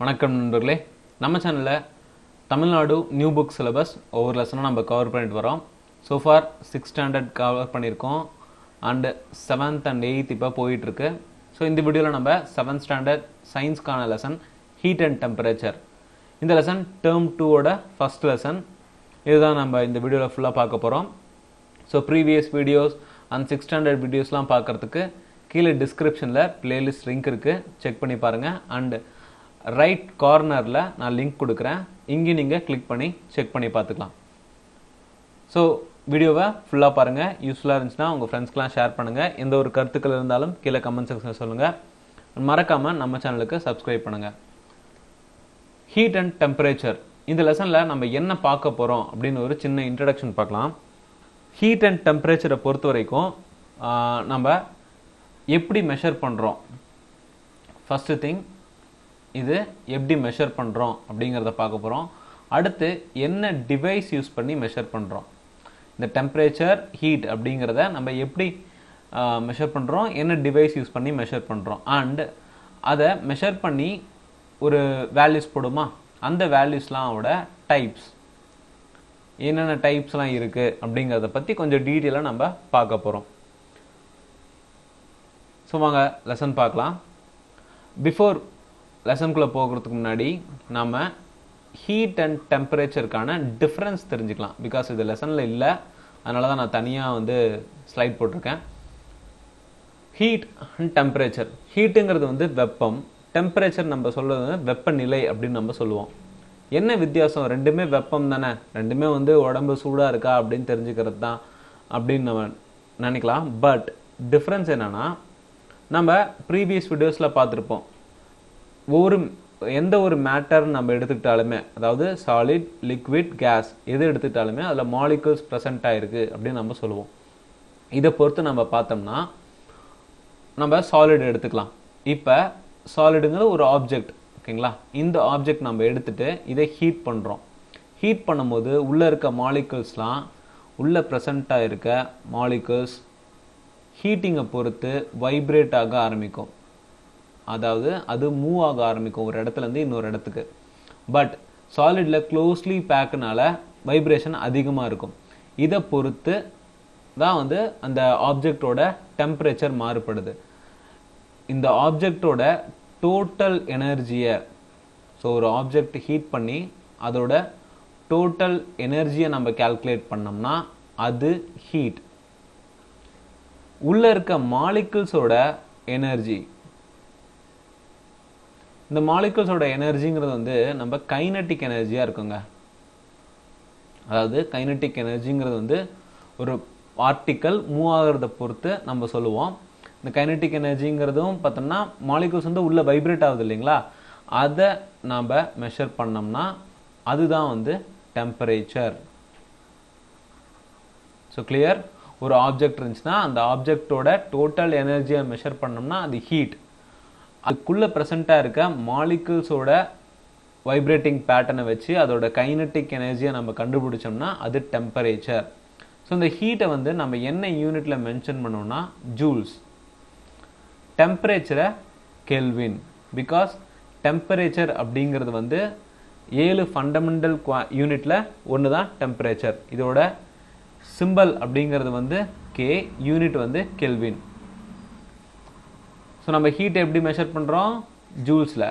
வணக்கம் நண்பர்களே, நம்ம சேனலில் தமிழ்நாடு நியூ புக் சிலபஸ் ஒவ்வொரு லெசனும் நம்ம கவர் பண்ணிட்டு வரோம். So for 6th standard cover பண்ணியிருக்கோம் அண்டு 7th and 8th இப்போ போயிட்டுருக்கு. ஸோ இந்த வீடியோவில் நம்ம 7th ஸ்டாண்டர்ட் சயின்ஸ்க்கான லெசன் ஹீட் அண்ட் டெம்பரேச்சர். இந்த லெசன் டேர்ம் 2ஓட ஃபஸ்ட் லெசன். இதுதான் நம்ம இந்த வீடியோவில் ஃபுல்லாக பார்க்க போகிறோம். So previous videos and 6th standard வீடியோஸ்லாம் பார்க்குறதுக்கு கீழே டிஸ்கிரிப்ஷனில் பிளேலிஸ்ட் லிங்க் இருக்குது, செக் பண்ணி பாருங்கள். அண்டு ரைட் கார்னரில் நான் லிங்க் கொடுக்குறேன், இங்கே நீங்கள் கிளிக் பண்ணி செக் பண்ணி பார்த்துக்கலாம். ஸோ வீடியோவை ஃபுல்லாக பாருங்கள். யூஸ்ஃபுல்லாக இருந்துச்சுன்னா உங்கள் ஃப்ரெண்ட்ஸ்க்கெலாம் ஷேர் பண்ணுங்கள். எந்த ஒரு கருத்துக்கள் இருந்தாலும் கீழே கமெண்ட் செக்ஷனில் சொல்லுங்கள். மறக்காமல் நம்ம சேனலுக்கு சப்ஸ்கிரைப் பண்ணுங்கள். ஹீட் அண்ட் டெம்பரேச்சர் இந்த லெசனில் நம்ம என்ன பார்க்க போகிறோம் அப்படின்னு ஒரு சின்ன இன்ட்ரடக்ஷன் பார்க்கலாம். ஹீட் அண்ட் டெம்பரேச்சரை பொறுத்த வரைக்கும் நம்ம எப்படி மெஷர் பண்ணுறோம், ஃபஸ்ட்டு திங் இது எப்படி மெஷர் பண்ணுறோம் அப்படிங்கிறத பார்க்க போகிறோம். அடுத்து என்ன டிவைஸ் யூஸ் பண்ணி மெஷர் பண்ணுறோம், இந்த டெம்பரேச்சர் ஹீட் அப்படிங்கிறத நம்ம எப்படி மெஷர் பண்ணுறோம், என்ன டிவைஸ் யூஸ் பண்ணி மெஷர் பண்ணுறோம், அண்ட் அதை மெஷர் பண்ணி ஒரு வேல்யூஸ் போடுமா, அந்த வேல்யூஸ்லாமோட டைப்ஸ் என்னென்ன டைப்ஸ்லாம் இருக்குது அப்படிங்கிறத பற்றி கொஞ்சம் டீட்டெயிலாக நம்ம பார்க்க போகிறோம். ஸோ வாங்க லெசன் பார்க்கலாம். பிஃபோர் லெசனுக்குள்ளே போகிறதுக்கு முன்னாடி நம்ம ஹீட் அண்ட் டெம்பரேச்சருக்கான டிஃப்ரென்ஸ் தெரிஞ்சுக்கலாம். பிகாஸ் இது லெசனில் இல்லை, அதனால தான் நான் தனியாக ஸ்லைட் போட்டிருக்கேன். Heat and temperature. ஹீட்டுங்கிறது வெப்பம், டெம்பரேச்சர் நம்ம சொல்கிறது வெப்பநிலை அப்படின்னு நம்ம சொல்லுவோம். என்ன வித்தியாசம்? ரெண்டுமே வெப்பம் தானே, ரெண்டுமே உடம்பு சூடாக இருக்கா அப்படின்னு தெரிஞ்சுக்கிறது தான் அப்படின்னு நம்ம நினைக்கலாம். பட் டிஃப்ரென்ஸ் என்னென்னா, நம்ம ப்ரீவியஸ் வீடியோஸில் பார்த்துருப்போம், எந்த ஒரு மேட்டர் நம்ம எடுத்துக்கிட்டாலுமே, அதாவது சாலிட், லிக்விட், கேஸ் எது எடுத்துக்கிட்டாலுமே அதில் மாலிகுல்ஸ் ப்ரெசென்ட் ஆகிருக்கு அப்படின்னு நம்ம சொல்லுவோம். இதை பொறுத்து நம்ம பார்த்தோம்னா நம்ம சாலிட் எடுத்துக்கலாம். இப்போ சாலிடுங்கிறது ஒரு ஆப்ஜெக்ட், ஓகேங்களா? இந்த ஆப்ஜெக்ட் நம்ம எடுத்துகிட்டு இதை ஹீட் பண்ணுறோம். ஹீட் பண்ணும்போது உள்ளே இருக்க மாலிகுல்ஸ்லாம், உள்ளே ப்ரெசென்ட்டாக இருக்க மாலிகுல்ஸ் ஹீட்டிங்கை பொறுத்து வைப்ரேட் ஆக ஆரம்பிக்கும். அதாவது அது மூவ் ஆக ஆரம்பிக்கும் ஒரு இடத்துலேருந்து இன்னொரு இடத்துக்கு. பட் சாலிடில் க்ளோஸ்லி பேக்குனால வைப்ரேஷன் அதிகமாக இருக்கும். இதை பொறுத்து தான் அந்த ஆப்ஜெக்டோட டெம்பரேச்சர் மாறுபடுது. இந்த ஆப்ஜெக்டோட டோட்டல் எனர்ஜியை, ஸோ ஒரு ஆப்ஜெக்ட் ஹீட் பண்ணி அதோட டோட்டல் எனர்ஜியை நம்ம கால்குலேட் பண்ணோம்னா அது ஹீட். உள்ளே இருக்க மாலிகுல்ஸோட எனர்ஜி, இந்த மாலிகுல்ஸோட எனர்ஜிங்கிறது நம்ம கைனட்டிக் எனர்ஜியாக இருக்குங்க. அதாவது கைனட்டிக் எனர்ஜிங்கிறது ஒரு பார்ட்டிக்கல் மூவ் ஆகிறத பொறுத்து நம்ம சொல்லுவோம். இந்த கைனட்டிக் எனர்ஜிங்கிறதும் பார்த்தோம்னா மாலிகுல்ஸ் உள்ளே வைப்ரேட் ஆகுது இல்லைங்களா, அதை நாம் மெஷர் பண்ணோம்னா அதுதான் டெம்பரேச்சர். So clear? ஒரு ஆப்ஜெக்ட் இருந்துச்சுன்னா அந்த ஆப்ஜெக்டோட டோட்டல் எனர்ஜியை மெஷர் பண்ணோம்னா அது ஹீட். அதுக்குள்ளே ப்ரெசண்ட்டாக இருக்க மாலிகுல்ஸோட வைப்ரேட்டிங் பேட்டர்னை வச்சு அதோட கைனட்டிக் எனர்ஜியை நம்ம கண்டுபிடிச்சோம்னா அது டெம்பரேச்சர். ஸோ இந்த ஹீட்டை நம்ம என்ன யூனிட்டில் மென்ஷன் பண்ணோம்னா ஜூல்ஸ், டெம்பரேச்சரை கெல்வின். பிகாஸ் டெம்பரேச்சர் அப்படிங்கிறது 7 ஃபண்டமெண்டல் யூனிட்டில் ஒன்று தான் டெம்பரேச்சர். இதோட சிம்பல் அப்படிங்கிறது கே, யூனிட் கெல்வின். ஸோ நம்ம ஹீட் எப்படி மெஷர் பண்ணுறோம்? ஜூல்ஸில்,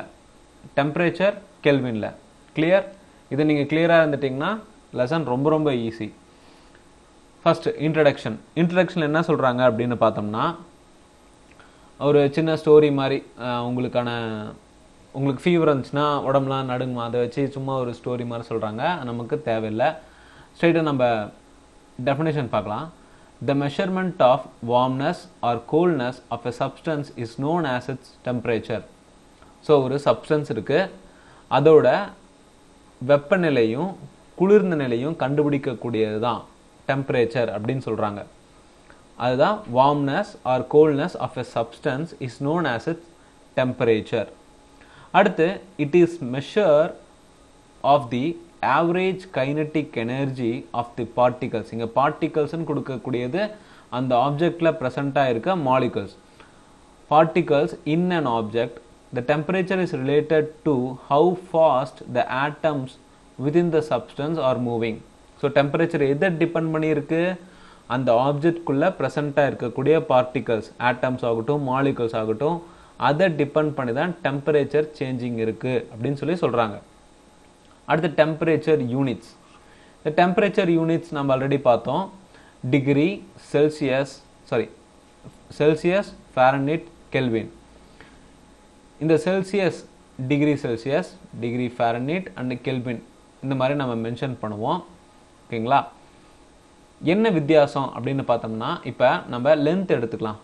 டெம்பரேச்சர் கெல்வினில். கிளியர்? இதை நீங்கள் கிளியராக இருந்துட்டிங்கன்னா லெசன் ரொம்ப ரொம்ப ஈஸி. First introduction. இன்ட்ரடக்ஷன் என்ன சொல்கிறாங்க அப்படின்னு பார்த்தோம்னா, ஒரு சின்ன ஸ்டோரி மாதிரி, உங்களுக்கு ஃபீவர் இருந்துச்சுன்னா உடம்புலாம் நடுங்குமா, அதை வச்சு சும்மா ஒரு ஸ்டோரி மாதிரி சொல்கிறாங்க. நமக்கு தேவையில்லை, ஸ்ட்ரைட்டாக நம்ம டெஃபினேஷன் பார்க்கலாம். The measurement of warmness or coldness of a substance is known as its temperature. So ஒரு சப்ஸ்டன்ஸ் இருக்குது, அதோட வெப்பநிலையும் குளிர்ந்த நிலையும் கண்டுபிடிக்கக்கூடியது தான் டெம்பரேச்சர் அப்படின்னு சொல்கிறாங்க. அதுதான் warmness or coldness of a substance is known as its temperature. அடுத்து it is measure of the average kinetic energy of the particles. இங்கே பார்ட்டிகல்ஸ்ன்னு கொடுக்கக்கூடியது அந்த ஆப்ஜெக்டில் ப்ரெசண்ட்டாக இருக்க molecules. Particles in an object the temperature is related to how fast the atoms within the substance are moving. So temperature எதை depend பண்ணியிருக்கு, அந்த ஆப்ஜெக்ட்குள்ளே ப்ரெசண்ட்டாக இருக்கக்கூடிய பார்ட்டிகல்ஸ், ஆட்டம்ஸ் ஆகட்டும் மாலிகூல்ஸ் ஆகட்டும், அதை டிபெண்ட் பண்ணி தான் டெம்பரேச்சர் சேஞ்சிங் இருக்குது அப்படின்னு சொல்லி சொல்கிறாங்க. அடுத்து டெம்பரேச்சர் யூனிட்ஸ். இந்த டெம்பரேச்சர் யூனிட்ஸ் நம்ம ஆல்ரெடி பார்த்தோம். Degree, Celsius, Fahrenheit, Kelvin. இந்த Celsius, degree Celsius, degree Fahrenheit and Kelvin இந்த மாதிரி நம்ம மென்ஷன் பண்ணுவோம். ஓகேங்களா? என்ன வித்தியாசம் அப்படின்னு பார்த்தோம்னா, இப்போ நம்ம லென்த் எடுத்துக்கலாம்.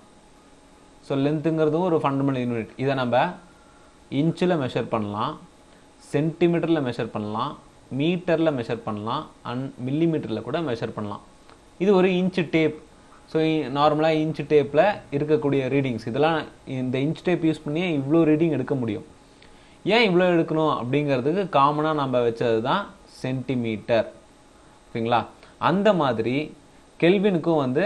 ஸோ லென்த்துங்கிறதும் ஒரு ஃபண்டமெண்டல் யூனிட். இதை நம்ம இன்ச்சில் மெஷர் பண்ணலாம், சென்டிமீட்டரில் மெஷர் பண்ணலாம், மீட்டரில் மெஷர் பண்ணலாம் அண்ட் மில்லிமீட்டரில் கூட மெஷர் பண்ணலாம். இது ஒரு இன்ச்சு டேப். ஸோ நார்மலாக இன்ச் டேப்பில் இருக்கக்கூடிய ரீடிங்ஸ் இதெல்லாம் இந்த இன்ச் டேப் யூஸ் பண்ணி இவ்வளோ ரீடிங் எடுக்க முடியும். ஏன் இவ்வளோ எடுக்கணும் அப்படிங்கிறதுக்கு காமனாக நம்ம வச்சது தான் சென்டிமீட்டர். ஓகேங்களா? அந்த மாதிரி கெல்வினுக்கும் வந்து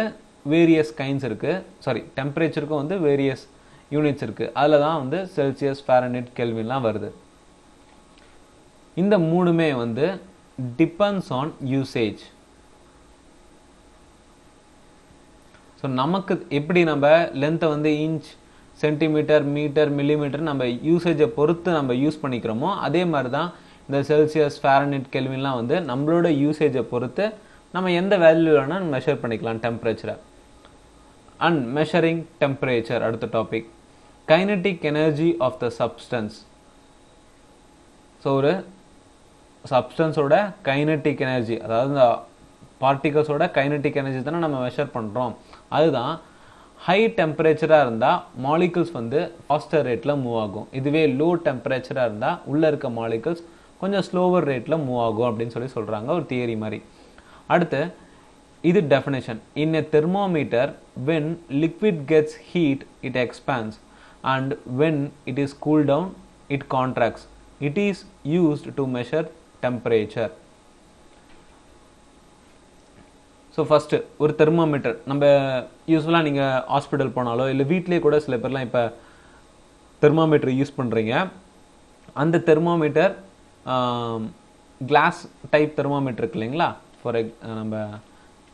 வேரியஸ் கைண்ட்ஸ் இருக்குது, டெம்பரேச்சருக்கும் வந்து வேரியஸ் யூனிட்ஸ் இருக்குது. அதில் தான் வந்து செல்சியஸ், ஃபாரன்ஹீட், கெல்வின்லாம் வருது. இந்த மூணுமே வந்து டிபெண்ட்ஸ் ஆன் யூசேஜ். ஸோ நமக்கு எப்படி நம்ம லென்த்தை வந்து இன்ச், சென்டிமீட்டர், மீட்டர், மில்லிமீட்டர் நம்ம யூசேஜை பொறுத்து நம்ம யூஸ் பண்ணிக்கிறோமோ, அதே மாதிரி தான் இந்த செல்சியஸ், ஃபாரன்ஹீட், கெல்வின்லாம் வந்து நம்மளோட யூசேஜை பொறுத்து நம்ம எந்த வேல்யூ வேணால் மெஷர் பண்ணிக்கலாம் டெம்பரேச்சரை. அண்ட் மெஷரிங் டெம்பரேச்சர் அடுத்த topic. Kinetic energy of the substance. So ஒரு சப்ஸ்டன்ஸோட கைனடிக் எனர்ஜி, அதாவது இந்த பார்ட்டிகல்ஸோட கைனடிக் எனர்ஜி தானே நம்ம மெஷர் பண்ணுறோம். அதுதான் ஹை டெம்பரேச்சராக இருந்தால் மாலிகூல்ஸ் வந்து ஃபாஸ்டர் ரேட்டில் மூவ் ஆகும். இதுவே லோ டெம்பரேச்சராக இருந்தால் உள்ளே இருக்க மாலிகூல்ஸ் கொஞ்சம் ஸ்லோவர் ரேட்டில் மூவ் ஆகும் அப்படின்னு சொல்லி சொல்கிறாங்க, ஒரு தியரி மாதிரி. அடுத்து இது definition. In a thermometer when liquid gets heat it expands and when it is cool down it contracts. It is used to measure temperature. So first ஒரு தெர்மோமீட்டர் நம்ம யூஸ்வலாக நீங்கள் ஹாஸ்பிட்டல் போனாலோ இல்லை வீட்லேயே கூட சில பேர்லாம் இப்போ தெர்மோமீட்டர் யூஸ் பண்ணுறீங்க. அந்த தெர்மோமீட்டர் கிளாஸ் டைப் தெர்மோமீட்டர் இருக்கு இல்லைங்களா? நம்ம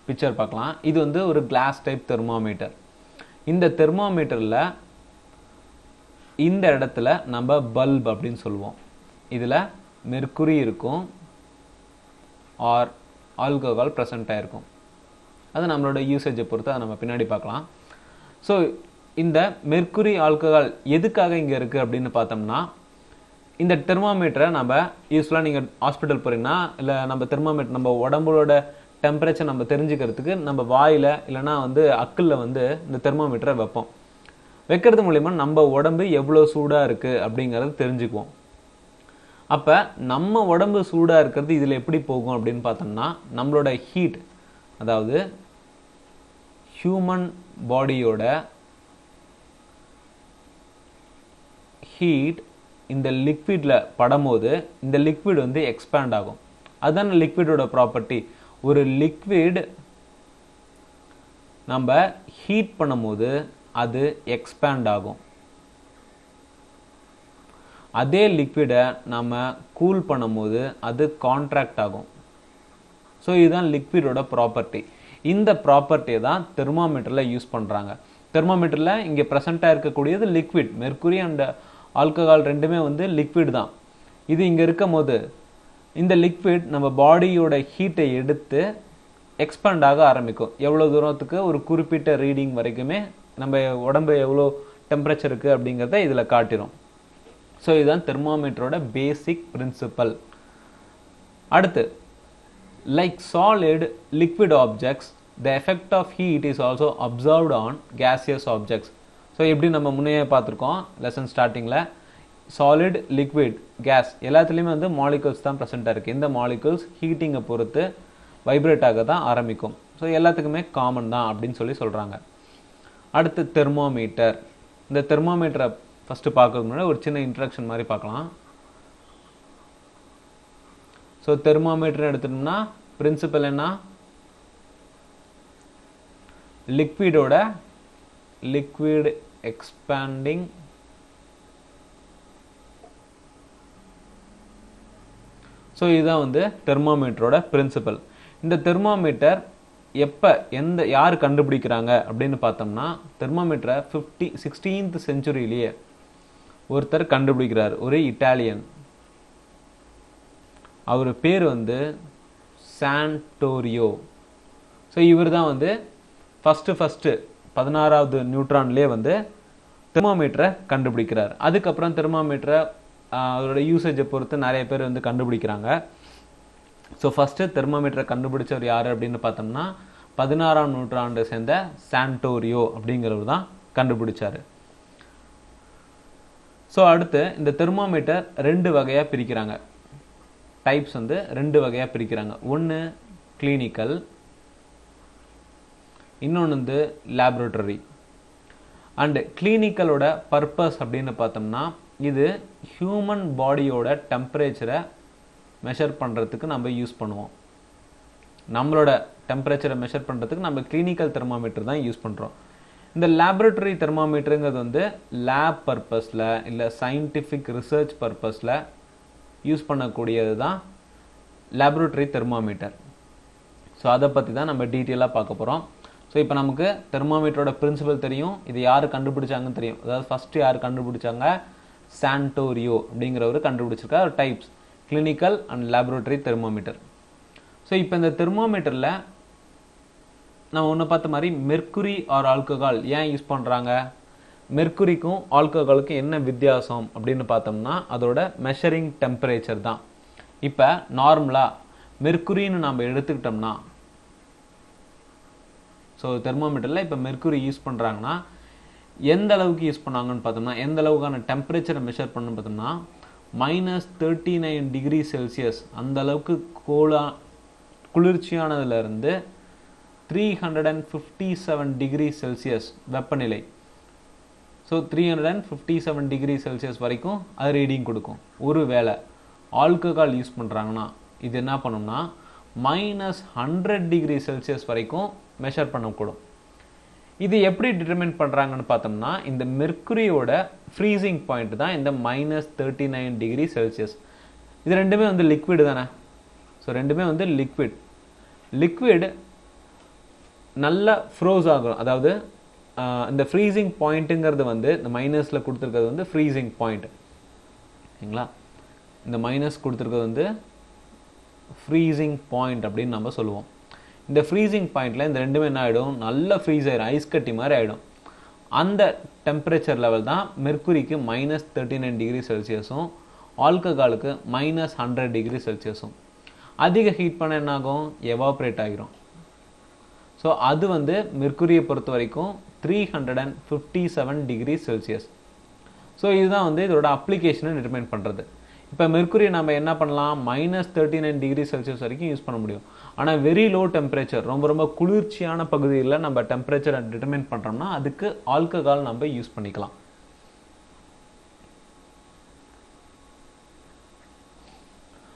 பிக்சர் பார்க்கலாம். இது வந்து ஒரு கிளாஸ் டைப் தெர்மோமீட்டர். இந்த தெர்மோமீட்டரில் இந்த இடத்துல நம்ம பல்ப் அப்படின்னு சொல்லுவோம். இதில் மெர்க்குரி இருக்கும் ஆர் ஆல்கஹால் ப்ரெசென்ட் ஆகிருக்கும். அது நம்மளோட யூசேஜை பொறுத்து அதை நம்ம பின்னாடி பார்க்கலாம். ஸோ இந்த மெர்க்குரி, ஆல்கஹால் எதுக்காக இங்கே இருக்குது அப்படின்னு பார்த்தோம்னா, இந்த தெர்மோமீட்டரை நம்ம யூஸ்வலாக நீங்கள் ஹாஸ்பிட்டல் போகிறீங்கன்னா இல்லை நம்ம தெர்மோமீட்டர் நம்ம உடம்போட டெம்பரேச்சர் நம்ம தெரிஞ்சுக்கிறதுக்கு நம்ம வாயில் இல்லைனா வந்து அக்கில் வந்து இந்த தெர்மோமீட்டரை வைப்போம். வைக்கிறது மூலிமா நம்ம உடம்பு எவ்வளோ சூடாக இருக்குது அப்படிங்கிறது தெரிஞ்சுக்குவோம். அப்போ நம்ம உடம்பு சூடாக இருக்கிறது இதில் எப்படி போகும் அப்படின்னு பார்த்தோம்னா, நம்மளோட ஹீட், அதாவது ஹியூமன் பாடியோட ஹீட் இந்த லிக்விடில் படும்போது இந்த லிக்விட் வந்து எக்ஸ்பேண்ட் ஆகும். அதுதான் லிக்விடோட ப்ராப்பர்ட்டி. ஒரு லிக்விட் நம்ம ஹீட் பண்ணும்போது அது எக்ஸ்பேண்ட் ஆகும். அதே லிக்விடை நம்ம கூல் பண்ணும்போது அது கான்ட்ராக்ட் ஆகும். ஸோ இதுதான் லிக்விடோட ப்ராப்பர்ட்டி. இந்த ப்ராப்பர்ட்டியை தான் தெர்மோமீட்டரில் யூஸ் பண்ணுறாங்க. தெர்மோமீட்டரில் இங்கே ப்ரெசண்ட்டாக இருக்கக்கூடியது லிக்விட். மெர்க்குரி அண்ட் ஆல்கஹால் ரெண்டுமே வந்து லிக்விட் தான். இது இங்கே இருக்கும் போது இந்த லிக்விட் நம்ம பாடியோட ஹீட்டை எடுத்து எக்ஸ்பேண்ட் ஆக ஆரம்பிக்கும். எவ்வளோ தூரத்துக்கு, ஒரு குறிப்பிட்ட ரீடிங் வரைக்குமே நம்ம உடம்பு எவ்வளோ டெம்பரேச்சர் இருக்குது அப்படிங்கிறத இதில் காட்டிடும். ஸோ இதுதான் தெர்மோமீட்டரோட பேசிக் பிரின்சிபல். அடுத்து, like solid liquid objects the effect of heat is also observed on gaseous objects. So எப்படி நம்ம முன்னையே பார்த்துருக்கோம் லெசன் ஸ்டார்டிங்கில், சாலிட், லிக்விட், கேஸ் எல்லாத்துலேயுமே வந்து மாலிகூல்ஸ் தான் ப்ரெசென்ட்டாக இருக்குது. இந்த மாலிகூல்ஸ் ஹீட்டிங்கை பொறுத்து வைப்ரேட் ஆக தான் ஆரம்பிக்கும். ஸோ எல்லாத்துக்குமே காமன் தான் அப்படின்னு சொல்லி சொல்கிறாங்க. அடுத்து தெர்மோமீட்டர். இந்த தெர்மோமீட்டரை ஃபஸ்ட்டு பார்க்கறதுக்கு முன்னாடி ஒரு சின்ன இன்ட்ரடக்ஷன் மாதிரி பார்க்கலாம். ஸோ தெர்மோமீட்டர் எடுத்துட்டோம்னா பிரின்சிபல் என்ன? லிக்விட் எக்ஸ்பேண்டிங் ஸோ இதுதான் வந்து தெர்மாமீட்டரோட பிரின்சிபல். இந்த தெர்மாமீட்டர் எப்போ யார் கண்டுபிடிக்கிறாங்க அப்படின்னு பார்த்தோம்னா, தெர்மாமீட்டரை 16th செஞ்சுரியிலேயே ஒருத்தர் கண்டுபிடிக்கிறார், ஒரு இட்டாலியன். அவர் பேர் வந்து சான்டோரியோ. ஸோ இவர் தான் வந்து ஃபஸ்ட்டு 16வது நூற்றாண்டுலேயே வந்து தெர்மாமீட்டரை கண்டுபிடிக்கிறார். அதுக்கப்புறம் தெர்மாமீட்டரை அதோட யூசேஜை பொறுத்து நிறைய பேர் வந்து கண்டுபிடிக்கிறாங்க. ஸோ ஃபஸ்ட்டு தெர்மாமீட்டரை கண்டுபிடிச்சவர் யார் அப்படின்னு பார்த்தோம்னா 16ஆம் நூற்றாண்டை சேர்ந்த சான்டோரியோ அப்படிங்கிறவர் தான் கண்டுபிடிச்சார். ஸோ அடுத்து இந்த தெர்மாமீட்டர் 2 வகையாக பிரிக்கிறாங்க. டைப்ஸ் வந்து 2 வகையாக பிரிக்கிறாங்க. ஒன்று கிளினிக்கல், இன்னொன்று வந்து லேபரேட்டரி. அண்டு கிளினிக்கலோட பர்பஸ் அப்படின்னு பார்த்தோம்னா, இது ஹியூமன் பாடியோட டெம்பரேச்சரை மெஷர் பண்ணுறதுக்கு நம்ம யூஸ் பண்ணுவோம். நம்மளோட டெம்பரேச்சரை மெஷர் பண்ணுறதுக்கு நம்ம கிளினிக்கல் தெர்மாமீட்டர் தான் யூஸ் பண்ணுறோம். இந்த லேபரேட்டரி தெர்மாமீட்டருங்கிறது வந்து லேப் பர்பஸில் இல்லை சயின்டிஃபிக் ரிசர்ச் பர்பஸில் யூஸ் பண்ணக்கூடியது தான் லேபரேட்டரி தெர்மாமீட்டர். ஸோ அதை பற்றி தான் நம்ம டீட்டெயிலாக பார்க்க போகிறோம். ஸோ இப்போ நமக்கு தெர்மாமீட்டரோட பிரின்சிபல் தெரியும், இது யார் கண்டுபிடிச்சாங்கன்னு தெரியும். அதாவது ஃபஸ்ட்டு யார் கண்டுபிடிச்சாங்க, சான்டோரியோ அப்படிங்கிறவர் கண்டுபிடிச்சிருக்கார். Types clinical and laboratory thermometer. So இப்போ இந்த தெர்மாமீட்டரில் நம்ம ஒன்று பார்த்த மாதிரி மெர்க்குரி ஆர் ஆல்கஹால் ஏன் யூஸ் பண்ணுறாங்க, மெர்க்குரிக்கும் ஆல்கஹாலுக்கும் என்ன வித்தியாசம் அப்படின்னு பார்த்தோம்னா அதோட மெஷரிங் டெம்பரேச்சர் தான். இப்போ நார்மலாக மெர்க்குரின்னு நம்ம எடுத்துக்கிட்டோம்னா, ஸோ தெர்மாமீட்டரில் இப்போ மெர்க்குரி யூஸ் பண்ணுறாங்கன்னா எந்த அளவுக்கு யூஸ் பண்ணாங்கன்னு பார்த்தோம்னா, எந்த அளவுக்கான டெம்பரேச்சரை மெஷர் பண்ணணும்னு பார்த்தோம்னா -39 டிகிரி செல்சியஸ் அந்த அளவுக்கு குளிர்ச்சியானதுலேருந்து 357 டிகிரி செல்சியஸ் வெப்பநிலை. ஸோ 357 டிகிரி செல்சியஸ் வரைக்கும் அது ரீடிங் கொடுக்கும். ஒரு வேளை ஆல்கஹால் யூஸ் பண்ணுறாங்கன்னா இது என்ன பண்ணும்னா -100 டிகிரி செல்சியஸ் வரைக்கும் மெஷர் பண்ணக்கூடும். இது எப்படி டிட்டர்மைன் பண்ணுறாங்கன்னு பார்த்தோம்னா, இந்த மெர்க்குரியோட ஃப்ரீசிங் பாயிண்ட் தான் இந்த -39 டிகிரி செல்சியஸ். இது ரெண்டுமே வந்து லிக்விடு தானே. ஸோ ரெண்டுமே வந்து லிக்விட் நல்லா ஃப்ரோஸ் ஆகும். அதாவது இந்த ஃப்ரீசிங் பாயிண்ட்டுங்கிறது வந்து இந்த மைனஸில் கொடுத்துருக்கிறது வந்து ஃப்ரீசிங் பாயிண்ட், சரிங்களா. இந்த மைனஸ் கொடுத்துருக்கிறது வந்து ஃப்ரீசிங் பாயிண்ட் அப்படின்னு நம்ம சொல்லுவோம். இந்த ஃப்ரீசிங் பாயிண்டில் இந்த ரெண்டுமே என்ன ஆகிடும், நல்ல ஃப்ரீஸ் ஆகிடும், ஐஸ் கட்டி மாதிரி ஆகிடும். அந்த டெம்பரேச்சர் லெவல் தான் மெர்க்குரிக்கு -39 டிகிரி செல்சியஸும் ஆல்கஹாலுக்கு -100 டிகிரி செல்சியஸும். அதிக ஹீட் பண்ண என்ன ஆகும், எவாப்ரேட் ஆகிரும். ஸோ அது வந்து மெர்க்குரியை பொறுத்த வரைக்கும் 357 டிகிரி செல்சியஸ். ஸோ இதுதான் வந்து இதோட அப்ளிகேஷனை டிட்டர்மைன் பண்ணுறது. இப்போ மெர்க்குரி நம்ம என்ன பண்ணலாம், -39 டிகிரி செல்சியஸ் வரைக்கும் யூஸ் பண்ண முடியும். ஆனால் வெரி லோ டெம்பரேச்சர், ரொம்ப குளிர்ச்சியான பகுதியில் நம்ம டெம்பரேச்சரை டிட்டர்மைன் பண்ணுறோம்னா அதுக்கு ஆல்கஹால் நம்ம யூஸ் பண்ணிக்கலாம்.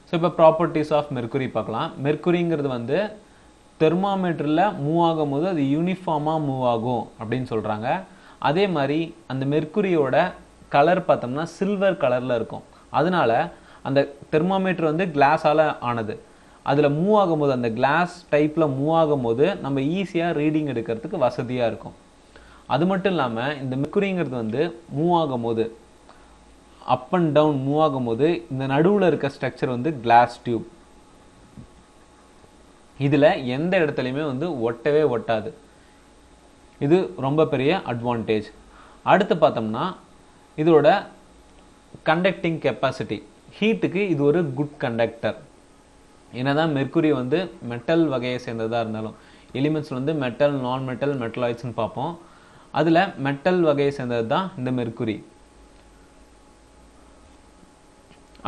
ஸோ இப்போ ப்ராப்பர்ட்டிஸ் ஆஃப் மெர்க்குரி பார்க்கலாம். மெர்க்குரிங்கிறது வந்து தெர்மாமீட்டரில் மூவ் ஆகும் போது அது யூனிஃபார்மாக மூவ் ஆகும் அப்படின்னு சொல்கிறாங்க. அதே மாதிரி அந்த மெர்க்குரியோட கலர் பார்த்தோம்னா சில்வர் கலரில் இருக்கும். அதனால அந்த தெர்மாமீட்டர் வந்து கிளாஸால் ஆனது. அதில் மூவ் ஆகும்போது அந்த கிளாஸ் டைப்பில் மூவ் ஆகும்போது நம்ம ஈஸியாக ரீடிங் எடுக்கிறதுக்கு வசதியாக இருக்கும். அது மட்டும் இல்லாமல் இந்த மெர்க்குரிங்கிறது வந்து மூவ் ஆகும்போது அப் அண்ட் டவுன் மூவ் ஆகும்போது இந்த நடுவில் இருக்க ஸ்ட்ரக்சர் வந்து கிளாஸ் டியூப். இதில் எந்த இடத்துலையுமே வந்து ஒட்டவே ஒட்டாது. இது ரொம்ப பெரிய அட்வான்டேஜ். அடுத்து பார்த்தோம்னா இதோட கண்டக்டிங் கெப்பாசிட்டி, ஹீட்டுக்கு இது ஒரு குட் கண்டக்டர். என்னதான் மெர்க்குரி வந்து மெட்டல் வகையை சேர்ந்ததாக இருந்தாலும், எலிமெண்ட்ஸ் வந்து மெட்டல், நான் மெட்டல், மெட்டலாய்ட்ஸ்னு பார்ப்போம். அதில் மெட்டல் வகையை சேர்ந்தது தான் இந்த மெர்க்குரி.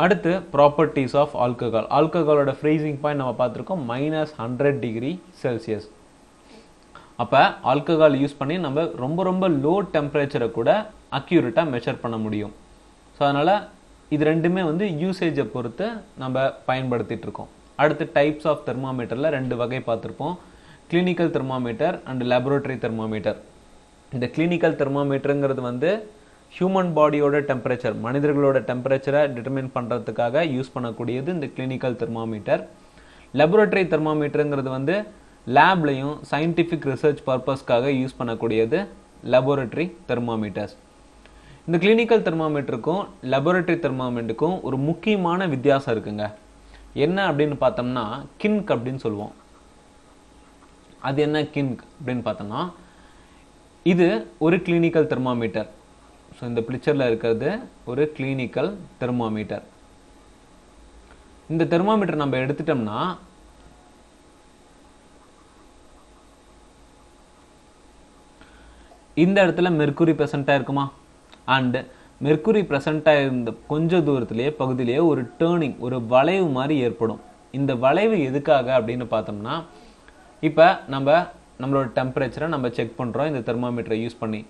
அடுத்து ப்ராப்பர்ட்டிஸ் ஆஃப் ஆல்கஹால். ஆல்கஹாலோட ஃப்ரீசிங் பாயிண்ட் நம்ம பார்த்துருக்கோம் -100 டிகிரி செல்சியஸ். அப்போ ஆல்கஹால் யூஸ் பண்ணி நம்ம ரொம்ப லோ டெம்பரேச்சரை கூட அக்யூரேட்டாக மெஷர் பண்ண முடியும். ஸோ அதனால் இது ரெண்டுமே வந்து யூசேஜை பொறுத்து நம்ம பயன்படுத்திட்டு இருக்கோம். அடுத்து டைப்ஸ் ஆஃப் தெர்மாமீட்டரில் 2 வகை பார்த்துருப்போம், clinical thermometer and laboratory thermometer. இந்த கிளினிக்கல் தெர்மாமீட்டருங்கிறது வந்து ஹியூமன் பாடியோட டெம்பரேச்சர், மனிதர்களோட டெம்பரேச்சரை டிட்டர்மின் பண்ணுறதுக்காக யூஸ் பண்ணக்கூடியது இந்த கிளினிக்கல் தெர்மாமீட்டர். லெபரட்டரி தெர்மாமீட்டருங்கிறது வந்து லேப்லையும் சயின்டிஃபிக் ரிசர்ச் பர்பஸ்க்காக யூஸ் பண்ணக்கூடியது லெபரட்டரி தெர்மாமீட்டர்ஸ். இந்த கிளினிக்கல் தெர்மாமீட்டருக்கும் லெபரட்டரி தெர்மாமீட்டருக்கும் ஒரு முக்கியமான வித்தியாசம் இருக்குங்க. என்ன அப்படின்னு பார்த்தோம்னா கின்க் அப்படின்னு சொல்லுவோம். அது என்ன கின்க் அப்படின்னு பார்த்தோம்னா, இது ஒரு கிளினிக்கல் தெர்மாமீட்டர். ஸோ இந்த பிக்சரில் இருக்கிறது ஒரு கிளினிக்கல் தெர்மாமீட்டர். இந்த தெர்மாமீட்டர் நம்ம எடுத்துட்டோம்னா இந்த இடத்துல மெர்க்குரி ப்ரெசென்ட்டாக இருக்குமா, அண்ட் மெர்க்குரி ப்ரெசென்ட்டாக இருந்த கொஞ்சம் தூரத்திலேயே பகுதியிலேயே ஒரு டேர்னிங், ஒரு வளைவு மாதிரி ஏற்படும். இந்த வளைவு எதுக்காக அப்படின்னு பார்த்தோம்னா, இப்போ நம்மளோட டெம்பரேச்சரை நம்ம செக் பண்ணுறோம் இந்த தெர்மாமீட்டரை யூஸ் பண்ணி.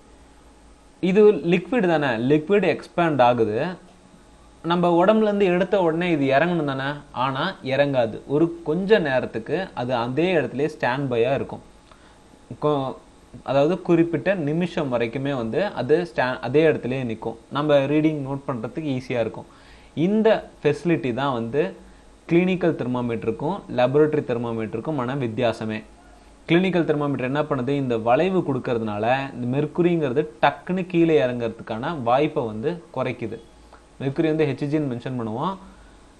இது லிக்விட் தானே, லிக்விட் எக்ஸ்பேண்ட் ஆகுது. நம்ம உடம்புலேருந்து எடுத்த உடனே இது இறங்கணும் தானே, ஆனால் இறங்காது. ஒரு கொஞ்ச நேரத்துக்கு அது அதே இடத்துல ஸ்டாண்ட் பையாக இருக்கும். அதாவது குறிப்பிட்ட நிமிஷம் வரைக்குமே வந்து அது அதே இடத்துலயே நிற்கும். நம்ம ரீடிங் நோட் பண்ணுறதுக்கு ஈஸியாக இருக்கும். இந்த ஃபெசிலிட்டி தான் வந்து கிளினிக்கல் தெர்மாமீட்டருக்கும் லெபரட்டரி தெர்மாமீட்டருக்குமான வித்தியாசமே. கிளினிக்கல் தெர்மாமீட்டர் என்ன பண்ணுது, இந்த வளைவு கொடுக்கறதுனால இந்த மெர்க்குரிங்கிறது டக்குன்னு கீழே இறங்கிறதுக்கான வாய்ப்பை வந்து குறைக்குது. மெர்க்குரி வந்து ஹெச்ஜின்னு மென்ஷன் பண்ணுவோம்.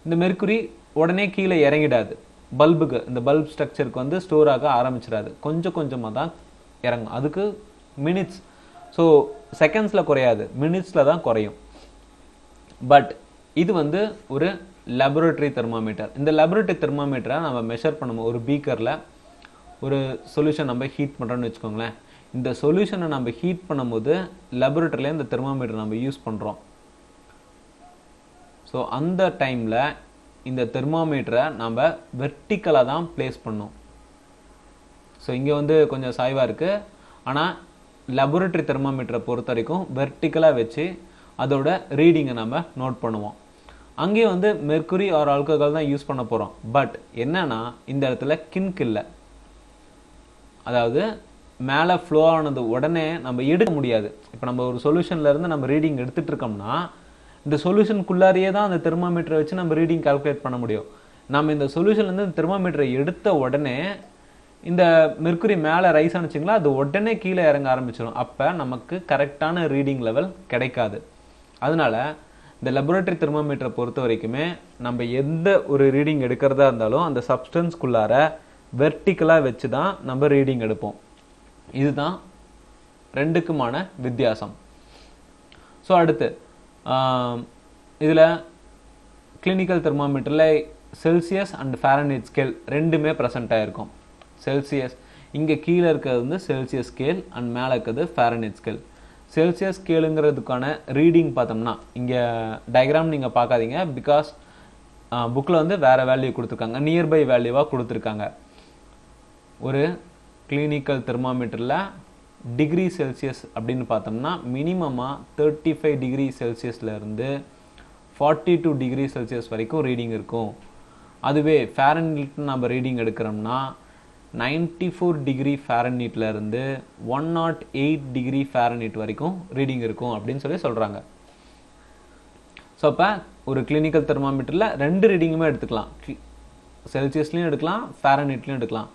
இந்த மெர்க்குரி உடனே கீழே இறங்கிடாது. பல்புக்கு, இந்த பல்ப் ஸ்ட்ரக்சருக்கு வந்து ஸ்டோர் ஆக ஆரம்பிச்சிடாது. கொஞ்சம் கொஞ்சமாக தான் இறங்கும். அதுக்கு மினிட்ஸ், ஸோ செகண்ட்ஸில் குறையாது, மினிட்ஸில் தான் குறையும். பட் இது வந்து ஒரு லெபரட்டரி தெர்மாமீட்டர். இந்த லெபரட்டரி தெர்மாமீட்டரை நம்ம மெஷர் பண்ணுவோம். ஒரு பீக்கரில் ஒரு சொல்யூஷன் நம்ம ஹீட் பண்ணுறோன்னு வச்சுக்கோங்களேன். இந்த சொல்யூஷனை நம்ம ஹீட் பண்ணும்போது லெபரட்டரியில் இந்த தெர்மாமீட்டர் நம்ம யூஸ் பண்ணுறோம். ஸோ அந்த டைமில் இந்த தெர்மாமீட்டரை நம்ம வெர்டிக்கலாக தான் பிளேஸ் பண்ணோம். ஸோ இங்கே வந்து கொஞ்சம் சாய்வாக இருக்குது. ஆனால் லெபரட்டரி தெர்மாமீட்டரை பொறுத்த வரைக்கும் வெர்டிக்கலாக வச்சு அதோட ரீடிங்கை நம்ம நோட் பண்ணுவோம். அங்கேயே வந்து மெர்க்குரி ஆர் ஆல்கஹால் தான் யூஸ் பண்ண போகிறோம். பட் என்னன்னா இந்த இடத்துல கின்க் இல்லை. அதாவது மேலே ஃப்ளோ ஆனது உடனே நம்ம எடுக்க முடியாது. இப்போ நம்ம ஒரு சொல்யூஷன்லேருந்து நம்ம ரீடிங் எடுத்துகிட்டு இருக்கோம்னா இந்த சொல்யூஷனுக்குள்ளாரியே தான் அந்த தெர்மாமீட்டரை வச்சு நம்ம ரீடிங் கால்குலேட் பண்ண முடியும். நம்ம இந்த சொல்யூஷன்லேருந்து இந்த தெர்மாமீட்டரை எடுத்த உடனே இந்த மெர்க்குரி மேலே ரைஸ் ஆனிச்சிங்களா, அது உடனே கீழே இறங்க ஆரம்பிச்சிடும். அப்போ நமக்கு கரெக்டான ரீடிங் லெவல் கிடைக்காது. அதனால இந்த லெபரட்டரி தெர்மாமீட்டரை பொறுத்த வரைக்குமே நம்ம எந்த ஒரு ரீடிங் எடுக்கிறதா இருந்தாலும் அந்த சப்ஸ்டன்ஸ்குள்ளார வெர்டிக்கலாக வச்சு தான் நம்ம ரீடிங் எடுப்போம். இதுதான் ரெண்டுக்குமான வித்தியாசம். ஸோ அடுத்து இதில் கிளினிக்கல் தெர்மாமீட்டரில் செல்சியஸ் அண்ட் ஃபாரன்ஹீட் ஸ்கேல் ரெண்டுமே ப்ரெசென்ட் ஆகிருக்கும். செல்சியஸ் இங்கே கீழே இருக்கிறது வந்து செல்சியஸ் ஸ்கேல் அண்ட் மேலே இருக்கிறது ஃபாரன்ஹீட் ஸ்கேல். செல்சியஸ் ஸ்கேலுங்கிறதுக்கான ரீடிங் பார்த்தோம்னா இங்கே டயக்ராம் நீங்கள் பார்க்காதீங்க, பிகாஸ் புக்கில் வந்து வேறு வேல்யூ கொடுத்துருக்காங்க, நியர்பை வேல்யூவாக கொடுத்துருக்காங்க. ஒரு கிளினிக்கல் தெர்மாமீட்டரில் டிகிரி செல்சியஸ் அப்படின்னு பார்த்தோம்னா மினிமமாக 35 டிகிரி செல்சியஸ்லேருந்து 42 டிகிரி செல்சியஸ் வரைக்கும் ரீடிங் இருக்கும். அதுவே ஃபாரன்ஹீட் நம்ம ரீடிங் எடுக்கிறோம்னா 94 டிகிரி ஃபாரன்ஹீட்லேருந்து 108 டிகிரி ஃபாரன்ஹீட் வரைக்கும் ரீடிங் இருக்கும் அப்படின்னு சொல்கிறாங்க. ஸோ அப்போ ஒரு கிளினிக்கல் தெர்மாமீட்டரில் ரெண்டு ரீடிங்குமே எடுத்துக்கலாம், செல்சியஸ்லையும் எடுக்கலாம் ஃபாரன்ஹீட்லையும் எடுக்கலாம்.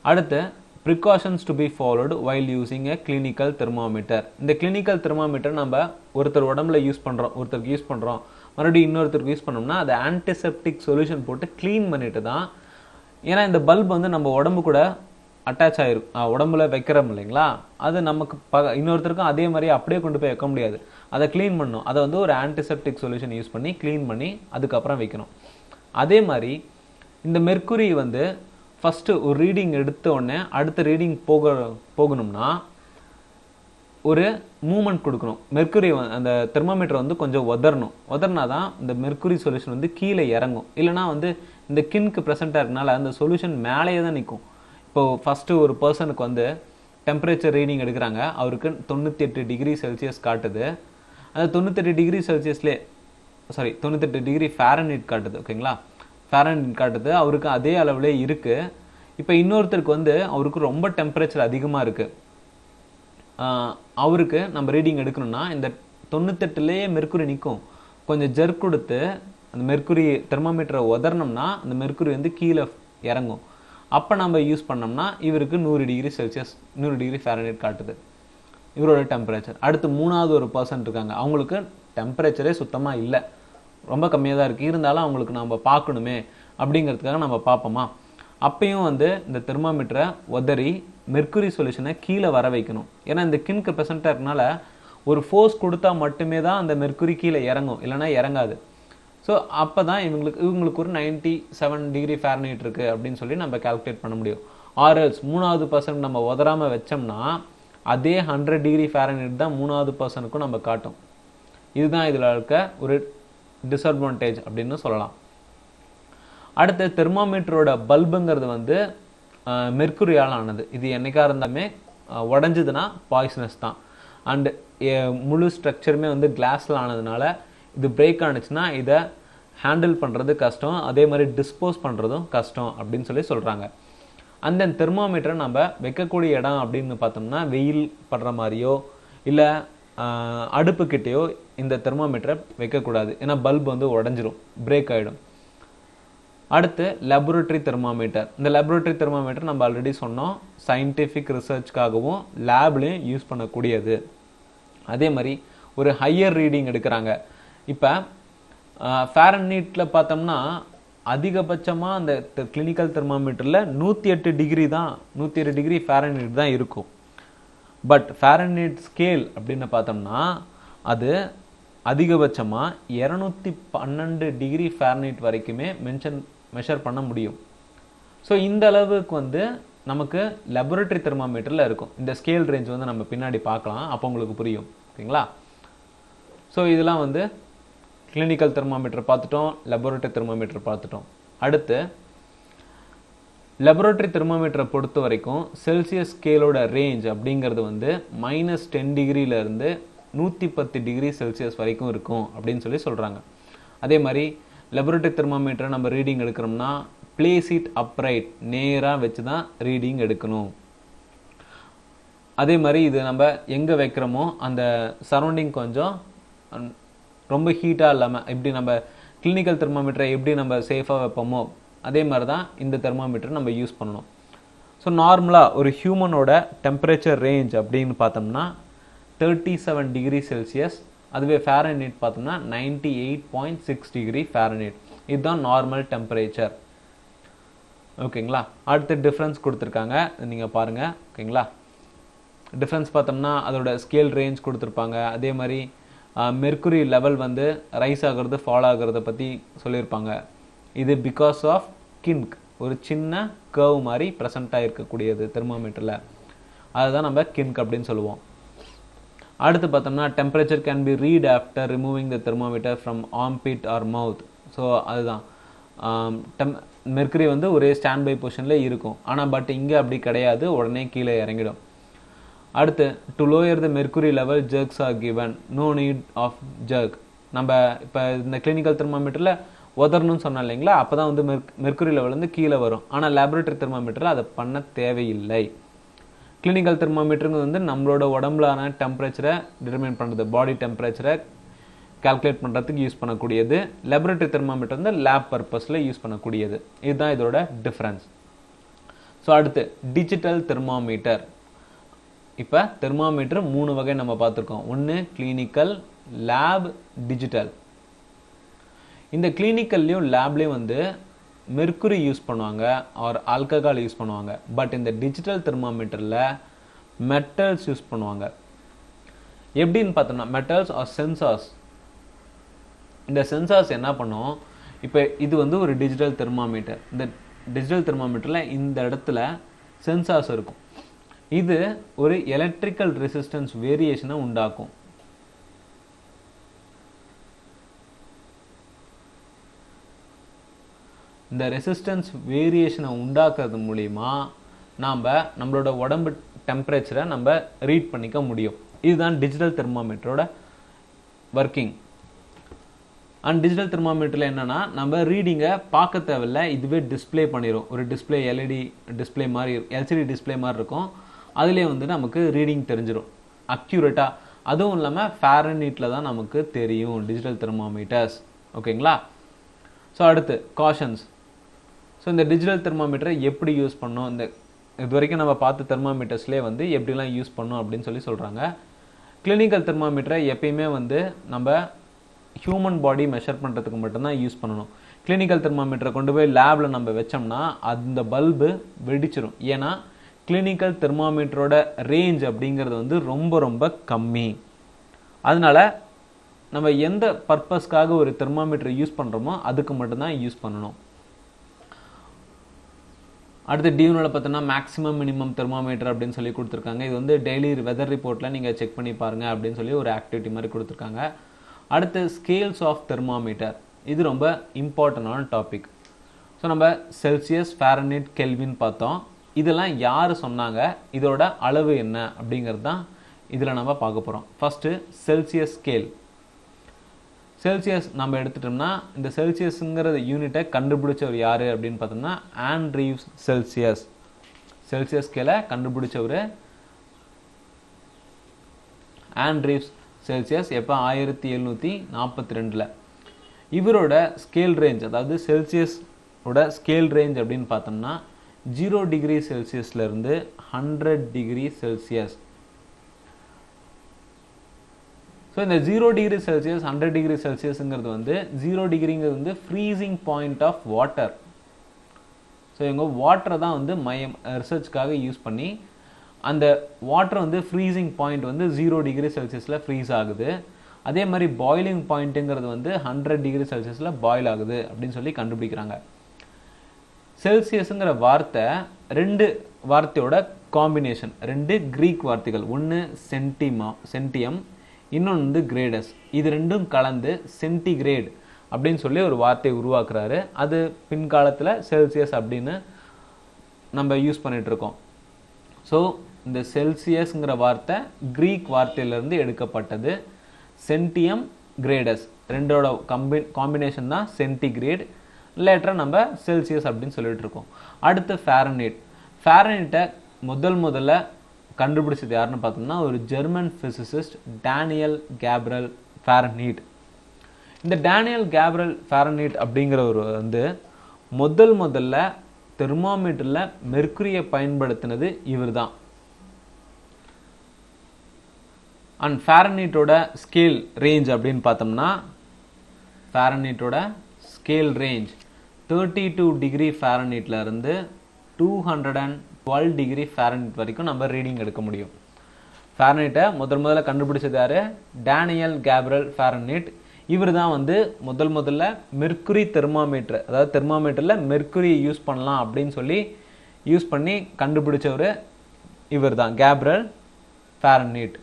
அடுத்து precautions to be followed while using a clinical thermometer. இந்த கிளினிக்கல் தெர்மாமீட்டர் நம்ம ஒருத்தர் உடம்புல யூஸ் பண்ணுறோம், ஒருத்தருக்கு யூஸ் பண்ணுறோம், மறுபடியும் இன்னொருத்தருக்கு யூஸ் பண்ணோம்னா அதை ஆன்டிசெப்டிக் சொல்யூஷன் போட்டு க்ளீன் பண்ணிட்டு தான். ஏன்னா இந்த பல்ப் வந்து நம்ம உடம்பு கூட அட்டாச் ஆகிருக்கும், உடம்புல வைக்கிறோம் இல்லைங்களா, அது நமக்கு இன்னொருத்தருக்கும் அதே மாதிரி அப்படியே கொண்டு போய் வைக்க முடியாது. அதை க்ளீன் பண்ணணும். அதை வந்து ஒரு ஆன்டிசெப்டிக் சொல்யூஷன் யூஸ் பண்ணி க்ளீன் பண்ணி அதுக்கப்புறம் வைக்கணும். அதே மாதிரி இந்த மெர்க்குரி வந்து ஃபஸ்ட்டு ஒரு ரீடிங் எடுத்த உடனே அடுத்த ரீடிங் போகணும்னா ஒரு மூமெண்ட் கொடுக்கணும். மெர்க்குரி அந்த தெர்மாமீட்டர் வந்து கொஞ்சம் உதறினா தான் இந்த மெர்க்குரி சொல்யூஷன் வந்து கீழே இறங்கும். இல்லைனா வந்து இந்த கின்க்கு ப்ரெசென்ட்டாக இருக்கனால அந்த சொல்யூஷன் மேலேயே தான் நிற்கும். இப்போது ஃபஸ்ட்டு ஒரு பர்சனுக்கு வந்து டெம்பரேச்சர் ரீடிங் எடுக்கிறாங்க, அவருக்கு 98 டிகிரி செல்சியஸ் காட்டுது. அந்த 98 டிகிரி செல்சியஸ்லேயே 98 டிகிரி ஃபாரன்ஹீட் காட்டுது. ஓகேங்களா, ஃபாரன்ஹீட் காட்டுது, அவருக்கு அதே அளவுலே இருக்குது. இப்போ இன்னொருத்தருக்கு வந்து அவருக்கு ரொம்ப டெம்பரேச்சர் அதிகமாக இருக்குது, அவருக்கு நம்ம ரீடிங் எடுக்கணும்னா இந்த 98லேயே மெர்க்குரி நிற்கும். கொஞ்சம் ஜெர்க் கொடுத்து அந்த மெர்க்குரி தெர்மாமீட்டரை உதறனோம்னா அந்த மெர்க்குரி வந்து கீழே இறங்கும். அப்போ நம்ம யூஸ் பண்ணோம்னா இவருக்கு 100 டிகிரி செல்சியஸ் 100 டிகிரி ஃபாரன்ஹீட் காட்டுது இவரோட டெம்பரேச்சர். அடுத்து 3வது ஒரு பர்சன் இருக்காங்க, அவங்களுக்கு டெம்பரேச்சரே சுத்தமாக இல்லை, ரொம்ப கம்மியாக தான் இருக்குது. இருந்தாலும் அவங்களுக்கு நம்ம பார்க்கணுமே அப்படிங்கிறதுக்காக நம்ம பார்ப்போமா, அப்பையும் வந்து இந்த தெர்மாமீட்டரை உதறி மெர்க்குரி சொல்யூஷனை கீழே வர வைக்கணும். ஏன்னா இந்த கின்க்கு ப்ரெசண்ட்டாக இருக்கனால ஒரு ஃபோர்ஸ் கொடுத்தா மட்டுமே தான் அந்த மெர்க்குரி கீழே இறங்கும், இல்லைனா இறங்காது. ஸோ அப்போ தான் இவங்களுக்கு ஒரு 97 டிகிரி ஃபாரன்ஹீட் இருக்குது அப்படின்னு சொல்லி நம்ம கால்குலேட் பண்ண முடியும். ஆர்எல்ஸ் 3வது பர்சனுக்கு நம்ம உதறாமல் வச்சோம்னா அதே 100 டிகிரி ஃபாரன்ஹீட் தான் 3வது பர்சனுக்கும் நம்ம காட்டும். இதுதான் இதில் இருக்க ஒரு டிஸ்அட்வான்டேஜ் அப்படின்னு சொல்லலாம். அடுத்து தெர்மாமீட்டரோட பல்புங்கிறது வந்து மெர்க்குரியால் ஆனது. இது என்னைக்கா இருந்தாலுமே உடஞ்சதுன்னா பாய்சனஸ் தான். அண்டு முழு ஸ்ட்ரக்சருமே வந்து கிளாஸில் ஆனதுனால இது பிரேக் ஆனிச்சுன்னா இதை ஹேண்டில் பண்ணுறது கஷ்டம், அதே மாதிரி டிஸ்போஸ் பண்ணுறதும் கஷ்டம் அப்படின்னு சொல்லி சொல்கிறாங்க. அந்த தெர்மாமீட்டரை நம்ம வைக்கக்கூடிய இடம் அப்படின்னு பார்த்தோம்னா வெயில் படுற மாதிரியோ இல்லை அடுப்புக்கிட்டேயோ இந்த தெர்மாமீட்டரை வைக்கக்கூடாது. ஏன்னா பல்ப் வந்து உடஞ்சிரும், பிரேக் ஆகிடும். அடுத்து லெபரட்டரி தெர்மாமீட்டர். இந்த லெபரட்டரி தெர்மாமீட்டர் நம்ம ஆல்ரெடி சொன்னோம், சயின்டிஃபிக் ரிசர்ச்காகவும் லேப்லையும் யூஸ் பண்ணக்கூடியது. அதே மாதிரி ஒரு ஹையர் ரீடிங் எடுக்கிறாங்க. இப்போ ஃபாரன்ஹீட்டில் பார்த்தோம்னா அதிகபட்சமாக அந்த கிளினிக்கல் தெர்மாமீட்டரில் 108 டிகிரி தான் 108 டிகிரி ஃபாரன்ஹீட் தான் இருக்கும். பட் ஃபாரன்ஹீட் ஸ்கேல் அப்படின்னு பார்த்தோம்னா அது அதிகபட்சமாக 212 டிகிரி ஃபாரன்ஹீட் வரைக்குமே மெஷர் பண்ண முடியும். ஸோ இந்த அளவுக்கு வந்து நமக்கு லெபரட்டரி தெர்மாமீட்டரில் இருக்கும். இந்த ஸ்கேல் ரேஞ்ச் வந்து நம்ம பின்னாடி பார்க்கலாம், அப்போ உங்களுக்கு புரியும். ஓகேங்களா? ஸோ இதெல்லாம் வந்து கிளினிக்கல் தெர்மாமீட்டர் பார்த்துட்டோம், லெபரட்டரி தெர்மாமீட்டர் பார்த்துட்டோம். அடுத்து லெபரட்டரி தெர்மாமீட்டரை பொறுத்த வரைக்கும் செல்சியஸ் ஸ்கேலோட ரேஞ்ச் அப்படிங்கிறது வந்து -10 டிகிரியிலேருந்து 110 டிகிரி செல்சியஸ் வரைக்கும் இருக்கும் அப்படின்னு சொல்லி சொல்கிறாங்க. அதே மாதிரி லெபரட்டரி தெர்மாமீட்டரை நம்ம ரீடிங் எடுக்கிறோம்னா பிளேஸ் இட் அப்ரைட், நேராக வச்சு தான் ரீடிங் எடுக்கணும். அதே மாதிரி இது நம்ம எங்கே வைக்கிறோமோ அந்த சரௌண்டிங் கொஞ்சம் ரொம்ப ஹீட்டாக இல்லாமல், எப்படி நம்ம கிளினிக்கல் தெர்மாமீட்டரை எப்படி நம்ம சேஃபாக வைப்போமோ அதே மாதிரி தான் இந்த தெர்மாமீட்டர் நம்ம யூஸ் பண்ணணும். ஸோ நார்மலாக ஒரு ஹியூமனோட டெம்பரேச்சர் ரேஞ்ச் அப்படின்னு பார்த்தோம்னா 37 டிகிரி செல்சியஸ், அதுவே ஃபாரன்ஹீட் பார்த்தோம்னா 98.6 டிகிரி ஃபாரன்ஹீட். இதுதான் நார்மல் டெம்பரேச்சர். ஓகேங்களா? அடுத்து டிஃப்ரென்ஸ் கொடுத்துருக்காங்க, நீங்கள் பாருங்கள். ஓகேங்களா? டிஃப்ரென்ஸ் பார்த்தோம்னா அதோட ஸ்கேல் ரேஞ்ச் கொடுத்துருப்பாங்க. அதே மாதிரி மெர்க்குரி லெவல் வந்து ரைஸ் ஆகிறது ஃபால் ஆகிறத பற்றி சொல்லியிருப்பாங்க. இது பிகாஸ் ஆஃப் கின்க், ஒரு சின்ன கர்வ் மாதிரி ப்ரெசண்ட்டாக இருக்கக்கூடியது தெர்மாமீட்டரில், அதுதான் நம்ம கின்க் அப்படின்னு சொல்லுவோம். அடுத்து பார்த்தோம்னா temperature can be read after removing the thermometer from armpit or mouth. So அதுதான் மெர்க்குரி வந்து ஒரே ஸ்டாண்ட் பை பொசிஷனில் இருக்கும். ஆனால் பட் இங்கே அப்படி கிடையாது, உடனே கீழே இறங்கிடும். அடுத்து to lower the mercury level jerks are given, no need of jerk. நம்ம இப்போ இந்த கிளினிக்கல் தெர்மாமீட்டரில் உதறணும்னு சொன்னோம் இல்லைங்களா, அப்போ தான் வந்து மெர்க்குரி லெவல் வந்து கீழே வரும். ஆனால் லேபரட்டரி தெர்மாமீட்டரில் அதை பண்ண தேவையில்லை. கிளினிக்கல் தெர்மாமீட்டருங்க வந்து நம்மளோட உடம்புலான டெம்பரேச்சரை டிட்டர்மைன் பண்ணுறது, பாடி டெம்பரேச்சரை கால்குலேட் பண்ணுறதுக்கு யூஸ் பண்ணக்கூடியது. லெபரட்டரி தெர்மாமீட்டர் வந்து லேப் பர்பஸில் யூஸ் பண்ணக்கூடியது. இதுதான் இதோட டிஃப்ரென்ஸ். ஸோ அடுத்து டிஜிட்டல் தெர்மாமீட்டர். இப்போ தெர்மாமீட்டர் 3 வகை நம்ம பார்த்துருக்கோம். ஒன்று கிளினிக்கல், லேப், டிஜிட்டல். இந்த கிளினிக்கல்லையும் லேப்லேயும் வந்து மெர்க்குரி யூஸ் பண்ணுவாங்க ஆர் ஆல்கஹால் யூஸ் பண்ணுவாங்க. பட் இந்த டிஜிட்டல் தெர்மாமீட்டரில் மெட்டல்ஸ் யூஸ் பண்ணுவாங்க. எப்படின்னு பார்த்தோம்னா மெட்டல்ஸ் ஆர் சென்சார்ஸ். இந்த சென்சார்ஸ் என்ன பண்ணும், இப்போ இது வந்து ஒரு டிஜிட்டல் தெர்மாமீட்டர். இந்த டிஜிட்டல் தெர்மாமீட்டரில் இந்த இடத்துல சென்சார்ஸ் இருக்கும். இது ஒரு எலக்ட்ரிக்கல் ரெசிஸ்டன்ஸ் வேரியேஷனை உண்டாக்கும். இந்த ரெசிஸ்டன்ஸ் வேரியேஷனை உண்டாக்குறது மூலிமா நாம் நம்மளோட உடம்பு டெம்பரேச்சரை நம்ம ரீட் பண்ணிக்க முடியும். இதுதான் டிஜிட்டல் தெர்மாமீட்டரோட ஒர்க்கிங். அண்ட் டிஜிட்டல் தெர்மாமீட்டரில் என்னென்னா நம்ம ரீடிங்கை பார்க்க தேவையில்லை, இதுவே டிஸ்பிளே பண்ணிடும். ஒரு டிஸ்பிளே எல்இடி டிஸ்பிளே மாதிரி, எல்சிடி டிஸ்பிளே மாதிரி இருக்கும். அதுலேயே வந்து நமக்கு ரீடிங் தெரிஞ்சிடும். அக்யூரேட்டாக, அதுவும் இல்லாமல் ஃபாரன்ஹீட்டில் தான் நமக்கு தெரியும் டிஜிட்டல் தெர்மாமீட்டர்ஸ். ஓகேங்களா? ஸோ அடுத்து காஷன்ஸ். ஸோ இந்த டிஜிட்டல் தெர்மாமீட்டரை எப்படி யூஸ் பண்ணணும், இந்த இது வரைக்கும் நம்ம பார்த்த தெர்மாமீட்டர்ஸ்லேயே வந்து எப்படிலாம் யூஸ் பண்ணணும் அப்படின்னு சொல்லி சொல்கிறாங்க. கிளினிக்கல் தெர்மாமீட்டரை எப்பயுமே வந்து நம்ம ஹியூமன் பாடி மெஷர் பண்ணுறதுக்கு மட்டும்தான் யூஸ் பண்ணணும். கிளினிக்கல் தெர்மாமீட்டரை கொண்டு போய் லேபில் நம்ம வச்சோம்னா அந்த பல்பு வெடிச்சிடும். ஏன்னா கிளினிக்கல் தெர்மாமீட்டரோட ரேஞ்ச் அப்படிங்கிறது வந்து ரொம்ப ரொம்ப கம்மி. அதனால நம்ம எந்த பர்பஸ்க்காக ஒரு தெர்மாமீட்டரை யூஸ் பண்ணுறோமோ அதுக்கு மட்டும்தான் யூஸ் பண்ணணும். அடுத்து டியூனில் பார்த்தோன்னா மேக்ஸிமம் மினிமம் தெர்மாமீட்டர் அப்படின்னு சொல்லி கொடுத்துருக்காங்க. இது வந்து டெய்லி வெதர் ரிப்போர்ட்டில் நீங்கள் செக் பண்ணி பாருங்கள் அப்படின்னு சொல்லி ஒரு ஆக்டிவிட்டி மாதிரி கொடுத்துருக்காங்க. அடுத்து ஸ்கேல்ஸ் ஆஃப் தெர்மாமீட்டர், இது ரொம்ப இம்பார்ட்டண்டான டாபிக். ஸோ நம்ம செல்சியஸ், ஃபாரன்ஹீட், கெல்வின் பார்த்தோம். இதெல்லாம் யார் சொன்னாங்க, இதோட அளவு என்ன அப்படிங்கிறது தான் இதில் நம்ம பார்க்க போகிறோம். First Celsius scale. செல்சியஸ் நம்ம எடுத்துட்டோம்னா இந்த செல்சியஸுங்கிற யூனிட்டை கண்டுபிடிச்சவர் யார் அப்படின்னு பார்த்தோம்னா ஆண்ட்ரீவ்ஸ் செல்சியஸ். செல்சியஸ் ஸ்கேலை கண்டுபிடிச்சவர் ஆண்ட்ரீவ்ஸ் செல்சியஸ். எப்போ? 1742. இவரோட ஸ்கேல் ரேஞ்ச், அதாவது செல்சியஸோட ஸ்கேல் ரேஞ்ச் அப்படின்னு பார்த்தோம்னா 0 டிகிரி செல்சியஸ்லேருந்து 100 டிகிரி செல்சியஸ். ஸோ இந்த 0 டிகிரி செல்சியஸ் 100 டிகிரி செல்சியஸுங்கிறது வந்து 0 டிகிரிங்கிறது வந்து freezing point of water. So இவங்க வாட்டரை தான் வந்து ரிசர்ச்காக யூஸ் பண்ணி அந்த வாட்டர் வந்து ஃப்ரீசிங் பாயிண்ட் வந்து 0 டிகிரி செல்சியஸில் ஃப்ரீஸ் ஆகுது. அதே மாதிரி பாயிலிங் பாயிண்ட்டுங்கிறது வந்து 100 டிகிரி செல்சியஸில் பாயில் ஆகுது அப்படின்னு சொல்லி கண்டுபிடிக்கிறாங்க. செல்சியஸுங்கிற வார்த்தை 2 வார்த்தையோட காம்பினேஷன், 2 கிரீக் வார்த்தைகள். ஒன்று சென்டியம், இன்னொன்று வந்து கிரேடஸ். இது ரெண்டும் கலந்து சென்டிகிரேட் அப்படின்னு சொல்லி ஒரு வார்த்தையை உருவாக்குறாரு. அது பின்காலத்தில் செல்சியஸ் அப்படின்னு நம்ம யூஸ் பண்ணிட்டு இருக்கோம். ஸோ இந்த செல்சியஸ்ங்கிற வார்த்தை கிரீக் வார்த்தையிலிருந்து எடுக்கப்பட்டது. சென்டியம், கிரேடஸ் ரெண்டோட காம்பினேஷன் தான் சென்டிகிரேட். லேட்டராக நம்ம செல்சியஸ் அப்படின்னு சொல்லிட்டு இருக்கோம். அடுத்து ஃபாரன்ஹீட். ஃபாரன்ஹீட்டை முதல்ல கண்டுபிடிச்சது யாருன்னு பார்த்தோம்னா ஒரு German physicist Daniel Gabriel Fahrenheit. இந்த டேனியல் கேப்ரல் ஃபாரன்ஹீட் அப்படிங்கிறவர் வந்து முதல்ல தெர்மாமீட்டரில் மெர்க்குரியை பயன்படுத்தினது இவர் தான். அண்ட் ஃபாரன்ஹீட்டோட ஸ்கேல் ரேஞ்ச் அப்படின்னு பார்த்தோம்னா ஃபாரன்ஹீட்டோட ஸ்கேல் ரேஞ்ச் 32 டிகிரி ஃபாரன்ஹீட்ல இருந்து 212 டிகிரி ஃபாரன்ஹீட் வரைக்கும் நம்ம ரீடிங் எடுக்க முடியும். ஃபாரன்ஹீட்டை முதல்ல கண்டுபிடிச்சது யாரு? Daniel Gabriel Fahrenheit. இவர் தான் வந்து முதல்ல மெர்க்குரி தெர்மாமீட்டர், அதாவது தெர்மாமீட்டரில் மெர்க்குரி யூஸ் பண்ணலாம் அப்படின்னு சொல்லி யூஸ் பண்ணி கண்டுபிடிச்சவர் இவர் தான், கேப்ரல் ஃபாரன்ஹீட்.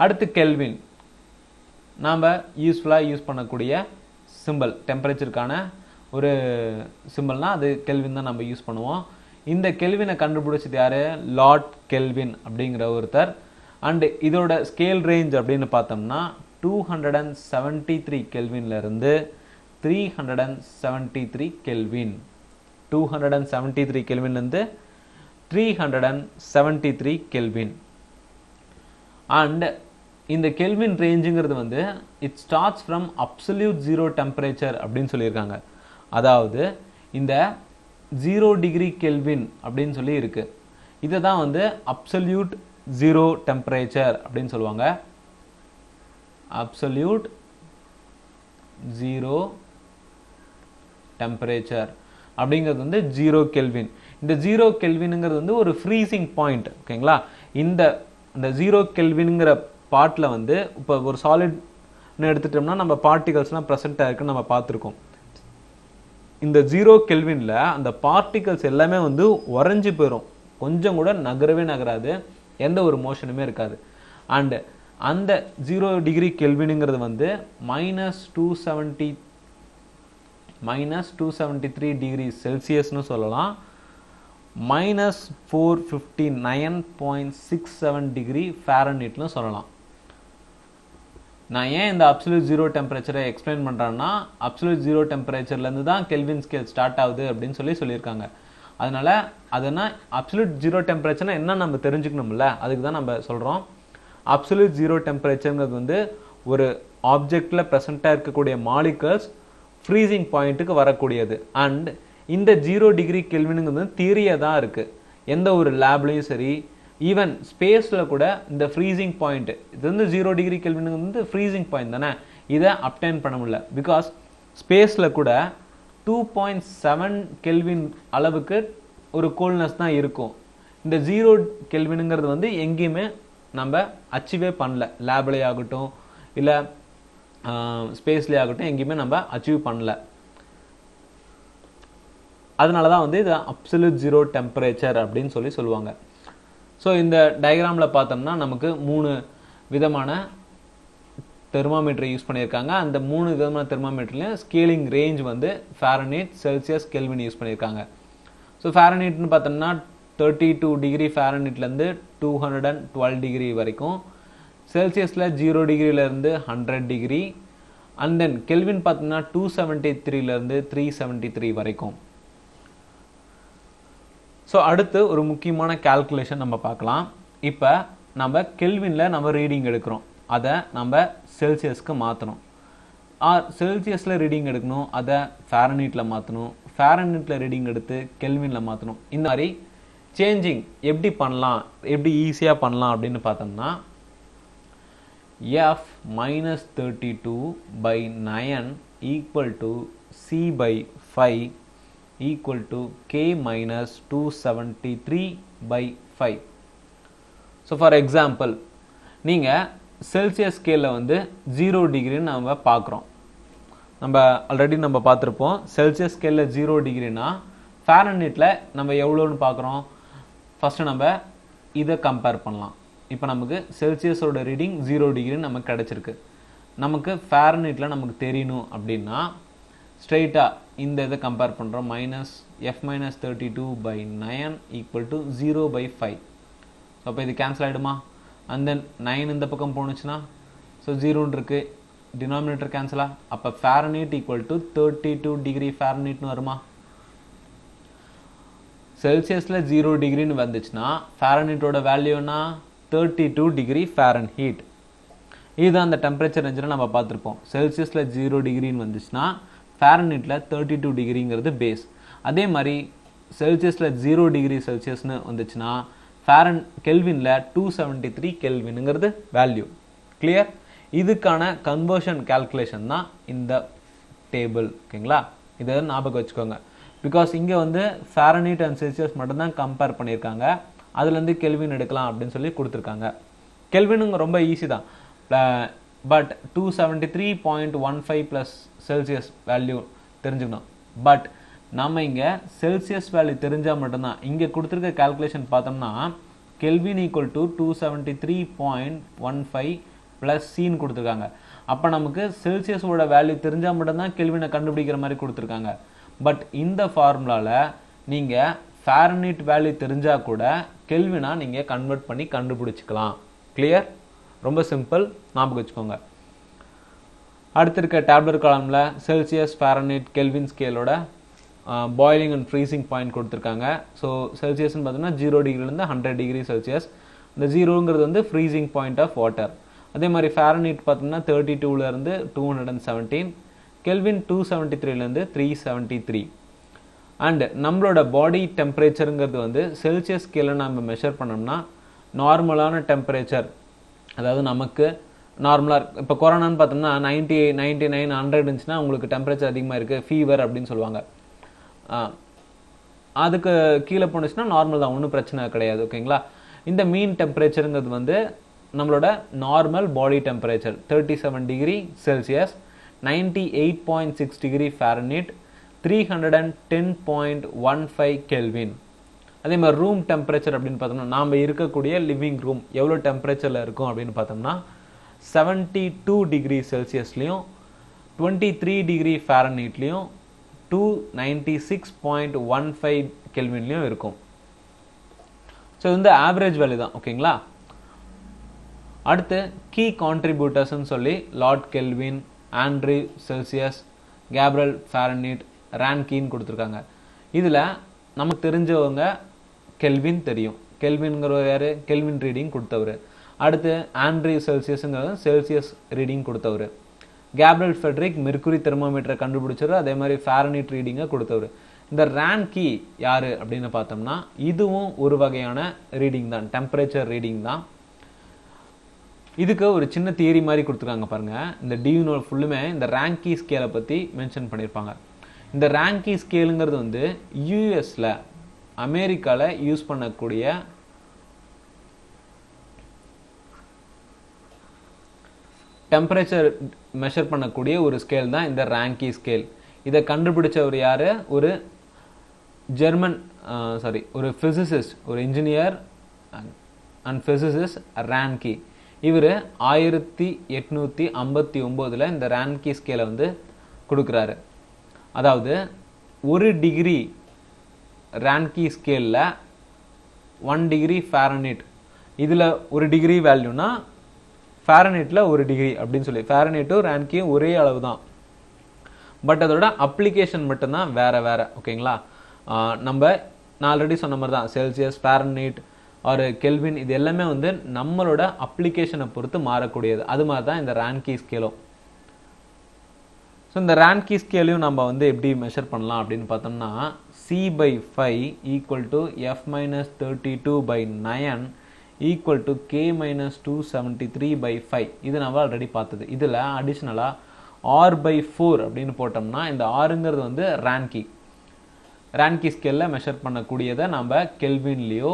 அடுத்து கெல்வின். நாம் யூஸ்ஃபுல்லாக யூஸ் பண்ணக்கூடிய சிம்பிள், டெம்பரேச்சருக்கான ஒரு சிம்பிள்னா அது கெல்வின் தான் நம்ம யூஸ் பண்ணுவோம். இந்த கெல்வினை கண்டுபிடிச்சது யார்? லார்ட் கெல்வின் அப்படிங்கிற ஒருத்தர். அண்டு இதோட ஸ்கேல் ரேஞ்ச் அப்படின்னு பார்த்தோம்னா 273 கெல்வின்லேருந்து 373 கெல்வின். 273 கெல்வின்லேருந்து 373 கெல்வின். அண்ட் இந்த கெல்வின் ரேஞ்சுங்கிறது வந்து it starts from absolute zero temperature அப்படின்னு சொல்லியிருக்காங்க. அதாவது இந்த 0 டிகிரி கெல்வின் அப்படின்னு சொல்லி இருக்கு. இதை தான் வந்து அப்சல்யூட் ஜீரோ டெம்பரேச்சர் அப்படின்னு சொல்லுவாங்க. அப்சல்யூட் ஜீரோ டெம்பரேச்சர் அப்படிங்கிறது வந்து 0 கெல்வின். இந்த 0 கெல்வினுங்கிறது வந்து ஒரு ஃப்ரீசிங் பாயிண்ட். ஓகேங்களா? இந்த 0 கெல்வினுங்கிற பார்ட்டில் வந்து இப்போ ஒரு சாலிட்னு எடுத்துட்டோம்னா நம்ம பார்ட்டிகல்ஸ்லாம் ப்ரெசென்ட்டாக இருக்குன்னு நம்ம பார்த்துருக்கோம். இந்த 0 கெல்வினில் அந்த பார்ட்டிகல்ஸ் எல்லாமே வந்து உறைஞ்சி போயிடும், கொஞ்சம் கூட நகராது, எந்த ஒரு மோஷனுமே இருக்காது. அண்டு அந்த 0 டிகிரி கெல்வினுங்கிறது வந்து -273 டிகிரி செல்சியஸ்னு சொல்லலாம், -459.67 டிகிரி ஃபாரன்ஹீட்னு சொல்லலாம். நான் ஏன் இந்த அப்சல்யூட் ஜீரோ டெம்பரேச்சரை எக்ஸ்பிளைன் பண்ணுறேன்னா அப்சல்யூட் ஜீரோ டெம்பரேச்சர்லேருந்து தான் கெல்வின் ஸ்கேல் ஸ்டார்ட் ஆகுது அப்படின்னு சொல்லியிருக்காங்க. அதனால் அதுனா அப்சல்யூட் ஜீரோ டெம்பரேச்சர்னா என்ன நம்ம தெரிஞ்சுக்கணும்ல, அதுக்கு தான் நம்ம சொல்கிறோம். அப்சல்யூட் ஜீரோ டெம்பரேச்சர்ங்கிறது வந்து ஒரு ஆப்ஜெக்டில் ப்ரெசண்ட்டாக இருக்கக்கூடிய மாலிகல்ஸ் ஃப்ரீசிங் பாயிண்ட்டுக்கு வரக்கூடியது. அண்ட் இந்த 0 டிகிரி கெல்வினுங்கிறது தியரியாக தான் இருக்குது. எந்த ஒரு லேப்லையும் சரி, ஈவன் ஸ்பேஸில் கூட இந்த ஃப்ரீசிங் பாயிண்ட் இது வந்து 0 டிகிரி கெல்வினுங்கிறது வந்து ஃப்ரீசிங் பாயிண்ட் தானே, இதை அப்டைன் பண்ண முடியல. பிகாஸ் ஸ்பேஸில் கூட 2.7 கெல்வின் அளவுக்கு ஒரு கூல்னஸ் தான் இருக்கும். இந்த 0 கெல்வினுங்கிறது வந்து எங்கேயுமே நம்ம அச்சீவே பண்ணல. லேப்லே ஆகட்டும் இல்லை ஸ்பேஸ்லேயே ஆகட்டும் எங்கேயுமே நம்ம அச்சீவ் பண்ணல. அதனால தான் வந்து இது அப்சல்யூட் ஜீரோ டெம்பரேச்சர் அப்படின்னு சொல்லுவாங்க. ஸோ இந்த டயக்ராமில் பார்த்தோம்னா நமக்கு 3 விதமான தெர்மாமீட்டர் யூஸ் பண்ணியிருக்காங்க. அந்த 3 விதமான தெர்மாமீட்டர்லையும் ஸ்கேலிங் ரேஞ்ச் வந்து ஃபாரன்ஹீட், செல்சியஸ், கெல்வின் யூஸ் பண்ணியிருக்காங்க. ஸோ ஃபாரன்ஹீட்னு பார்த்தோம்னா 32 டிகிரி ஃபாரன்ஹீட்லேருந்து 212 டிகிரி வரைக்கும், செல்சியஸில் 0 டிகிரிலேருந்து 100 டிகிரி, அண்ட் தென் கெல்வின் பார்த்தோம்னா 273லேருந்து 373 வரைக்கும். ஸோ அடுத்து ஒரு முக்கியமான கால்குலேஷன் நம்ம பார்க்கலாம். இப்போ நம்ம கெல்வினில் நம்ம ரீடிங் எடுக்கிறோம், அதை நம்ம செல்சியஸ்க்கு மாற்றணும். செல்சியஸில் ரீடிங் எடுக்கணும், அதை ஃபாரன்ஹீட்டில் மாற்றணும், ஃபாரன்ஹீட்டில் ரீடிங் எடுத்து கெல்வினில் மாற்றணும். இந்த மாதிரி சேஞ்சிங் எப்படி பண்ணலாம், எப்படி ஈஸியாக பண்ணலாம் அப்படின்னு பார்த்தோம்னா f minus 32/9 equal to c by 5 equal to k minus 273/5. So for example நீங்கள் செல்சியஸ் ஸ்கேலில் வந்து 0 டிகிரின்னு நம்ம பார்க்குறோம். நம்ம ஆல்ரெடி நம்ம பார்த்துருப்போம். செல்சியஸ் ஸ்கேலில் 0 டிகிரினா ஃபாரன்ஹீட்டில் நம்ம எவ்வளோன்னு பார்க்குறோம். ஃபஸ்ட்டு நம்ம இதை கம்பேர் பண்ணலாம். இப்போ நமக்கு செல்சியஸோட ரீடிங் 0 டிகிரின்னு நமக்கு கிடச்சிருக்கு. நமக்கு ஃபாரன்ஹீட்டில் நமக்கு தெரியணும் அப்படின்னா ஸ்ட்ரெயிட்டாக இந்த இதை கம்பேர் பண்ணுறோம். f minus 32/9 equal to 0/5. So அப்போ இது கேன்சல் ஆகிடுமா? அண்ட் தென் 9 இந்த பக்கம் போணுச்சுன்னா ஸோ 0ன்னு இருக்குது, டினாமினேட்டர் கேன்சலா. அப்போ ஃபாரன்ஹீட் ஈக்குவல் டு 32 டிகிரி ஃபாரன்ஹீட்னு வருமா? செல்சியஸில் 0 டிகிரின்னு வந்துச்சுன்னா ஃபாரன்ஹீட்டோட வேல்யூனா 32 டிகிரி ஃபாரன்ஹீட். இதுதான் அந்த டெம்பரேச்சர் ரேஞ்சில் நம்ம பார்த்துருப்போம். செல்சியஸில் 0 டிகிரின்னு வந்துச்சுன்னா ஃபாரன்ஹீட்டில் 32 டிகிரிங்கிறது பேஸ். அதே மாதிரி செல்சியஸில் 0 டிகிரி செல்சியஸ்னு வந்துச்சுன்னா கெல்வினில் 273 கெல்வினுங்கிறது வேல்யூ. கிளியர்? இதுக்கான கன்வர்ஷன் கால்குலேஷன் தான் இந்த டேபிள். ஓகேங்களா? இதை ஞாபகம் வச்சுக்கோங்க. பிகாஸ் இங்கே வந்து ஃபாரன்ஹீட் அண்ட் செல்சியஸ் மட்டும்தான் கம்பேர் பண்ணியிருக்காங்க, அதுலேருந்து கெல்வின் எடுக்கலாம் அப்படின்னு சொல்லி கொடுத்துருக்காங்க. கெல்வினுங்க ரொம்ப ஈஸி தான். பட் 273.15 ப்ளஸ் செல்சியஸ் வேல்யூ தெரிஞ்சுக்கணும். பட் நம்ம இங்கே செல்சியஸ் வேல்யூ தெரிஞ்சால் மட்டும்தான். இங்கே கொடுத்துருக்க கால்குலேஷன் பார்த்தோம்னா கெல்வின் ஈக்குவல் டு 273.15 ப்ளஸ் சின்னு கொடுத்துருக்காங்க. அப்போ நமக்கு செல்சியஸோட வேல்யூ தெரிஞ்சால் மட்டும்தான் கெல்வினை கண்டுபிடிக்கிற மாதிரி கொடுத்துருக்காங்க. பட் இந்த ஃபார்முலாவில் நீங்கள் ஃபாரன்ஹீட் வேல்யூ தெரிஞ்சால் கூட கெல்வினா நீங்கள் கன்வெர்ட் பண்ணி கண்டுபிடிச்சிக்கலாம். கிளியர்? ரொம்ப சிம்பிள், ஞாபகம் வச்சுக்கோங்க. அடுத்து இருக்க டேப்லெட் காலமில் செல்சியஸ், ஃபாரன்ஹீட், கெல்வின் ஸ்கேலோட பாயிலிங் அண்ட் ஃப்ரீசிங் பாயிண்ட் கொடுத்துருக்காங்க. ஸோ செல்சியஸ்ன்னு பார்த்தோம்னா 0 டிகிரிலேருந்து 100 டிகிரி செல்சியஸ். இந்த 0ங்கிறது வந்து ஃப்ரீசிங் பாயிண்ட் ஆஃப் வாட்டர். அதே மாதிரி ஃபாரன்ஹீட் பார்த்தோம்னா 32லேருந்து 217, கெல்வின் 273லேருந்து 373. அண்ட் நம்மளோட பாடி டெம்பரேச்சருங்கிறது வந்து செல்சியஸ் ஸ்கேலில் நம்ம மெஷர் பண்ணோம்னா நார்மலான டெம்பரேச்சர், அதாவது நமக்கு நார்மலாக இப்போ கொரோனான்னு பார்த்தோம்னா 98, 99, 100 இருந்துச்சுன்னா உங்களுக்கு டெம்பரேச்சர் அதிகமாக இருக்குது, ஃபீவர் அப்படின்னு சொல்லுவாங்க. அதுக்கு கீழே போணுச்சுன்னா நார்மல் தான், ஒன்றும் பிரச்சனை கிடையாது. ஓகேங்களா? இந்த மீன் டெம்பரேச்சருங்கிறது வந்து நம்மளோட normal body temperature 37 degree Celsius, 98.6 degree Fahrenheit, 310.15 kelvin. அதே மாதிரி ரூம் டெம்பரேச்சர் அப்படின்னு பார்த்தோம்னா நாம் இருக்கக்கூடிய லிவிங் ரூம் எவ்வளோ டெம்பரேச்சரில் இருக்கும் அப்படின்னு பார்த்தோம்னா 72 டிகிரி செல்சியஸ்லையும் 23 டிகிரி ஃபாரன்ஹீட்லையும் 296.15 கெல்வின்லையும் இருக்கும். ஸோ இது வந்து ஆவரேஜ் வேல்யூ தான். ஓகேங்களா? அடுத்து கீ கான்ட்ரிபியூட்டர்ஸ்ன்னு சொல்லி Lord Kelvin, Andrew Celsius, Gabriel Fahrenheit, Rankine கொடுத்துருக்காங்க. இதில் நமக்கு தெரிஞ்சவங்க கெல்வின் தெரியும். கெல்வின்ங்கிறவர் யார்? கெல்வின் ரீடிங் கொடுத்தவர். அடுத்து ஆண்ட்ரி செல்சியஸ்ங்கிறது செல்சியஸ் ரீடிங் கொடுத்தவர். கேப்ரியல் ஃபெட்ரிக் மெர்க்குரி தெர்மோமீட்டரை கண்டுபிடிச்சவர், அதே மாதிரி ஃபாரன்ஹீட் ரீடிங்கை கொடுத்தவர். இந்த ரான்கி யாரு அப்படின்னு பார்த்தோம்னா இதுவும் ஒரு வகையான ரீடிங் தான், டெம்பரேச்சர் ரீடிங் தான். இதுக்கு ஒரு சின்ன தியரி மாதிரி கொடுத்துருக்காங்க பாருங்க. இந்த டியூனோ ஃபுல்லுமே இந்த ரான்கி ஸ்கேலை பற்றி மென்ஷன் பண்ணியிருப்பாங்க. இந்த ரான்கி ஸ்கேலுங்கிறது வந்து யூஎஸில் அமெரிக்காவில் யூஸ் பண்ணக்கூடிய டெம்பரேச்சர் மெஷர் பண்ணக்கூடிய ஒரு ஸ்கேல் தான் இந்த ரான்கி ஸ்கேல். இதை கண்டுபிடிச்சவர் யார்? ஒரு ஜெர்மன் ஒரு ஃபிசிசிஸ்ட், ஒரு இன்ஜினியர் அண்ட் ஃபிசிசிஸ்ட் ரான்கி. இவர் 1859 இந்த ரான்கி ஸ்கேலை வந்து கொடுக்குறாரு. அதாவது 1 டிகிரி ரான்கி ஸ்கேலில் 1 டிகிரி ஃபாரன்ஹீட், இதில் 1 டிகிரி வேல்யூனா ஃபாரன்ஹீட்டில் 1 டிகிரி அப்படின்னு சொல்லி, ஃபாரன்ஹீட்டும் ரான்கியும் ஒரே அளவு தான், பட் அதோட அப்ளிகேஷன் மட்டும்தான் வேறு வேறு. ஓகேங்களா? நான் ஆல்ரெடி சொன்ன மாதிரி தான் செல்சியஸ், ஃபாரன்ஹீட் ஒரு கெல்வின், இது எல்லாமே வந்து நம்மளோட அப்ளிகேஷனை பொறுத்து மாறக்கூடியது. அது மாதிரி தான் இந்த ரான்கி ஸ்கேலும். ஸோ இந்த ரான்கி ஸ்கேலையும் நம்ம வந்து எப்படி மெஷர் பண்ணலாம் அப்படின்னு பார்த்தோம்னா C/5 = F-32/9 = K-273/5. இது நம்ம ஆல்ரெடி பார்த்தது. இதில் அடிஷ்னலாக R/4 அப்படின்னு போட்டோம்னா இந்த ஆறுங்கிறது வந்து ரான்கி ஸ்கேலில் மெஷர் பண்ணக்கூடியதை நம்ம கெல்வின்லேயோ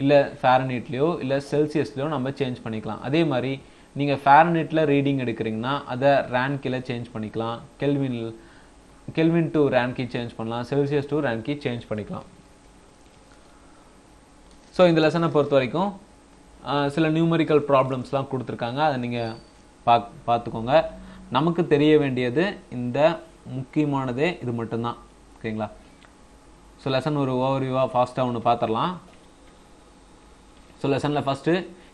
இல்லை ஃபாரன்ஹீட்லேயோ இல்லை செல்சியஸ்லையோ நம்ம சேஞ்ச் பண்ணிக்கலாம். அதே மாதிரி நீங்கள் ஃபாரன்ஹீட்டில் ரீடிங் எடுக்கிறீங்கன்னா அதை ரான்கியில் சேஞ்ச் பண்ணிக்கலாம், கெல்வின் டு ரான்கி சேஞ்ச் பண்ணலாம், செல்சியஸ் டு ரான்கி சேஞ்ச் பண்ணிக்கலாம். ஸோ இந்த லெசனை பொறுத்த வரைக்கும் சில நியூமரிக்கல் ப்ராப்ளம்ஸ்லாம் கொடுத்துருக்காங்க, அதை நீங்கள் பார்த்துக்கோங்க. நமக்கு தெரிய வேண்டியது இந்த முக்கியமானதே இது மட்டும்தான். ஓகேங்களா? ஸோ லெசன் ஒரு ஓவர்வியூவாக ஃபாஸ்ட்டாக ஒன்று பார்த்துடலாம். ஸோ லெசனில் ஃபஸ்ட்டு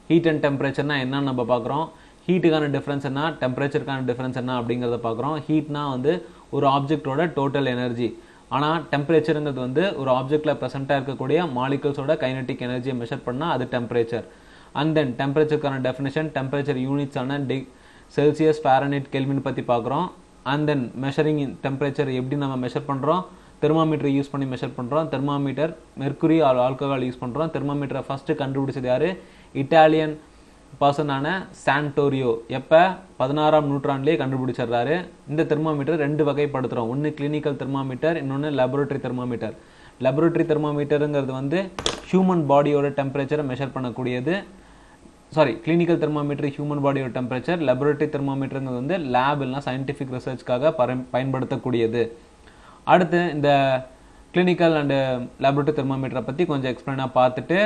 ஹீட் அண்ட் டெம்பரேச்சர்னா என்னன்னு நம்ம பார்க்குறோம். ஹீட்டுக்கான டிஃப்ரென்ஸ் என்ன, டெம்பரேச்சருக்கான டிஃப்ரென்ஸ் என்ன அப்படிங்கிறத பார்க்குறோம். ஹீட்னா வந்து ஒரு ஆப்ஜெக்டோட டோட்டல் எனர்ஜி, ஆனால் டெம்பரேச்சருங்கிறது வந்து ஒரு ஆப்ஜெக்டில் ப்ரெசென்ட்டாக இருக்கக்கூடிய மாலிகல்ஸோட கைனட்டிக் எனர்ஜியை மெஷர் பண்ணால் அது டெம்பரேச்சர். அண்ட் தென் டெம்பரேச்சருக்கான டெஃபினேஷன், டெம்பரேச்சர் யூனிட்ஸான செல்சியஸ், ஃபாரன்ஹீட், கெல்வின் பற்றி பார்க்குறோம். அண்ட் தென் மெஷரிங் டெம்பரேச்சர் எப்படி நம்ம மெஷர் பண்ணுறோம், தெர்மாமீட்டர் யூஸ் பண்ணி மெஷர் பண்ணுறோம். தெர்மாமீட்டர் மெர்க்குரி ஆல்கஹால் யூஸ் பண்ணுறோம். தெர்மாமீட்டரை ஃபஸ்ட்டு கண்டுபிடிச்சது யார்? இட்டாலியன் பர்சனான சான்டோரியோ. எப்போ? 16ஆம் நூற்றாண்டுலேயே கண்டுபிடிச்சிடுறாரு. இந்த தெர்மாமீட்டர் 2 வகைப்படுத்துகிறோம். ஒன்று கிளினிக்கல் தெர்மாமீட்டர், இன்னொன்று லேபரேட்டரி தெர்மாமீட்டர். லேபரேட்டரி தெர்மாமீட்டருங்கிறது வந்து ஹியூமன் பாடியோட டெம்பரேச்சரை மெஷர் பண்ணக்கூடியது. கிளினிக்கல் தெர்மாமீட்டர் ஹியூமன் பாடியோட டெம்பரேச்சர். லேபரேட்டரி தெர்மாமீட்டருங்கிறது வந்து லேப் இல்லைனா சயின்டிஃபிக் ரிசர்ச்காக பயன்படுத்தக்கூடியது. அடுத்து இந்த கிளினிக்கல் அண்டு லேபரேட்டரி தெர்மாமீட்டரை பற்றி கொஞ்சம் எக்ஸ்பிளைனாக பார்த்துட்டு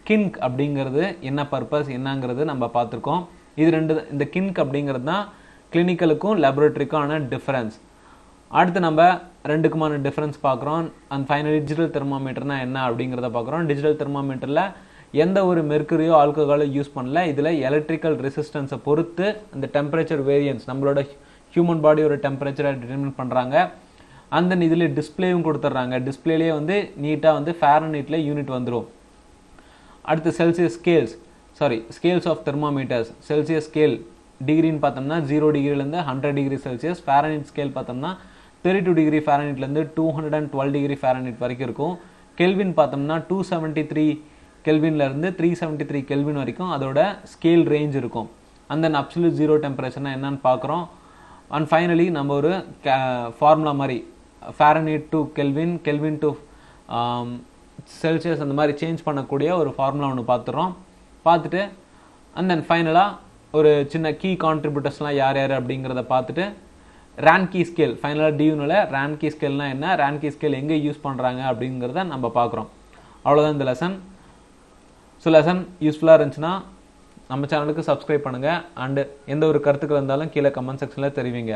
கின்க் அப்படிங்கிறது என்ன பர்பஸ் என்னங்கிறது நம்ம பார்த்துருக்கோம். இது இந்த கின்க் அப்படிங்கிறது தான் கிளினிக்கலுக்கும் லேபரேட்டரிக்கான டிஃப்ரென்ஸ். அடுத்து நம்ம ரெண்டுக்குமான டிஃப்ரென்ஸ் பார்க்குறோம். அண்ட் ஃபைனலி டிஜிட்டல் தெர்மாமீட்டர்னா என்ன அப்படிங்கிறத பார்க்குறோம். டிஜிட்டல் தெர்மாமீட்டரில் எந்த ஒரு மெர்க்குரியோ ஆல்கஹாலோ யூஸ் பண்ணல. இதில் எலக்ட்ரிக்கல் ரெசிஸ்டன்ஸை பொறுத்து இந்த டெம்பரேச்சர் வேரியன்ஸ் நம்மளோட ஹியூமன் பாடியோட டெம்பரேச்சரை டிட்டர்மின் பண்ணுறாங்க. அண்ட் தென் இதில் டிஸ்பிளேவும் கொடுத்துட்றாங்க. டிஸ்பிளேலேயே வந்து நீட்டாக வந்து ஃபாரன்ஹீட்டில் யூனிட் வந்துடும். அடுத்து Celsius scales of thermometers. Celsius scale டிகிரின்னு பார்த்தோம்னா 0 டிகிரிலேருந்து 100 டிகிரி செல்சியஸ். ஃபாரன்ஹீட் ஸ்கேல் பார்த்தோம்னா 32 டிகிரி ஃபாரன்ஹீட்லேருந்து 212 டிகிரி ஃபாரன்ஹீட் வரைக்கும் இருக்கும். கெல்வின் பார்த்தோம்னா 273 கெல்வின்லேருந்து 373 கெல்வின் வரைக்கும் அதோட ஸ்கேல் ரேஞ்ச் இருக்கும். அண்ட் தென் அப்சல்யூட் ஜீரோ டெம்பரேச்சர்னா என்னன்னு பார்க்குறோம். அண்ட் ஃபைனலி நம்ம ஒரு ஃபார்முலா மாதிரி Fahrenheit to kelvin, kelvin to Celsius அந்த மாதிரி சேஞ்ச் பண்ணக்கூடிய ஒரு ஃபார்முலா ஒன்று பார்த்துட்டு அண்ட் தென் ஃபைனலாக ஒரு சின்ன கீ கான்ட்ரிபியூட்டர்ஸ்லாம் யார் அப்படிங்கிறத பார்த்துட்டு ரான்கி ஸ்கேல் ஃபைனலாக டியூனில் ரான்கி ஸ்கேல்னா என்ன, ரான்கி ஸ்கேல் எங்கே யூஸ் பண்ணுறாங்க அப்படிங்கிறத நம்ம பார்க்குறோம். அவ்வளோதான் இந்த லெசன். ஸோ லெசன் யூஸ்ஃபுல்லாக இருந்துச்சுன்னா நம்ம சேனலுக்கு சப்ஸ்கிரைப் பண்ணுங்கள். அண்டு எந்த ஒரு கருத்துக்கள் இருந்தாலும் கீழே கமெண்ட் செக்ஷனில் தெரிவிங்க.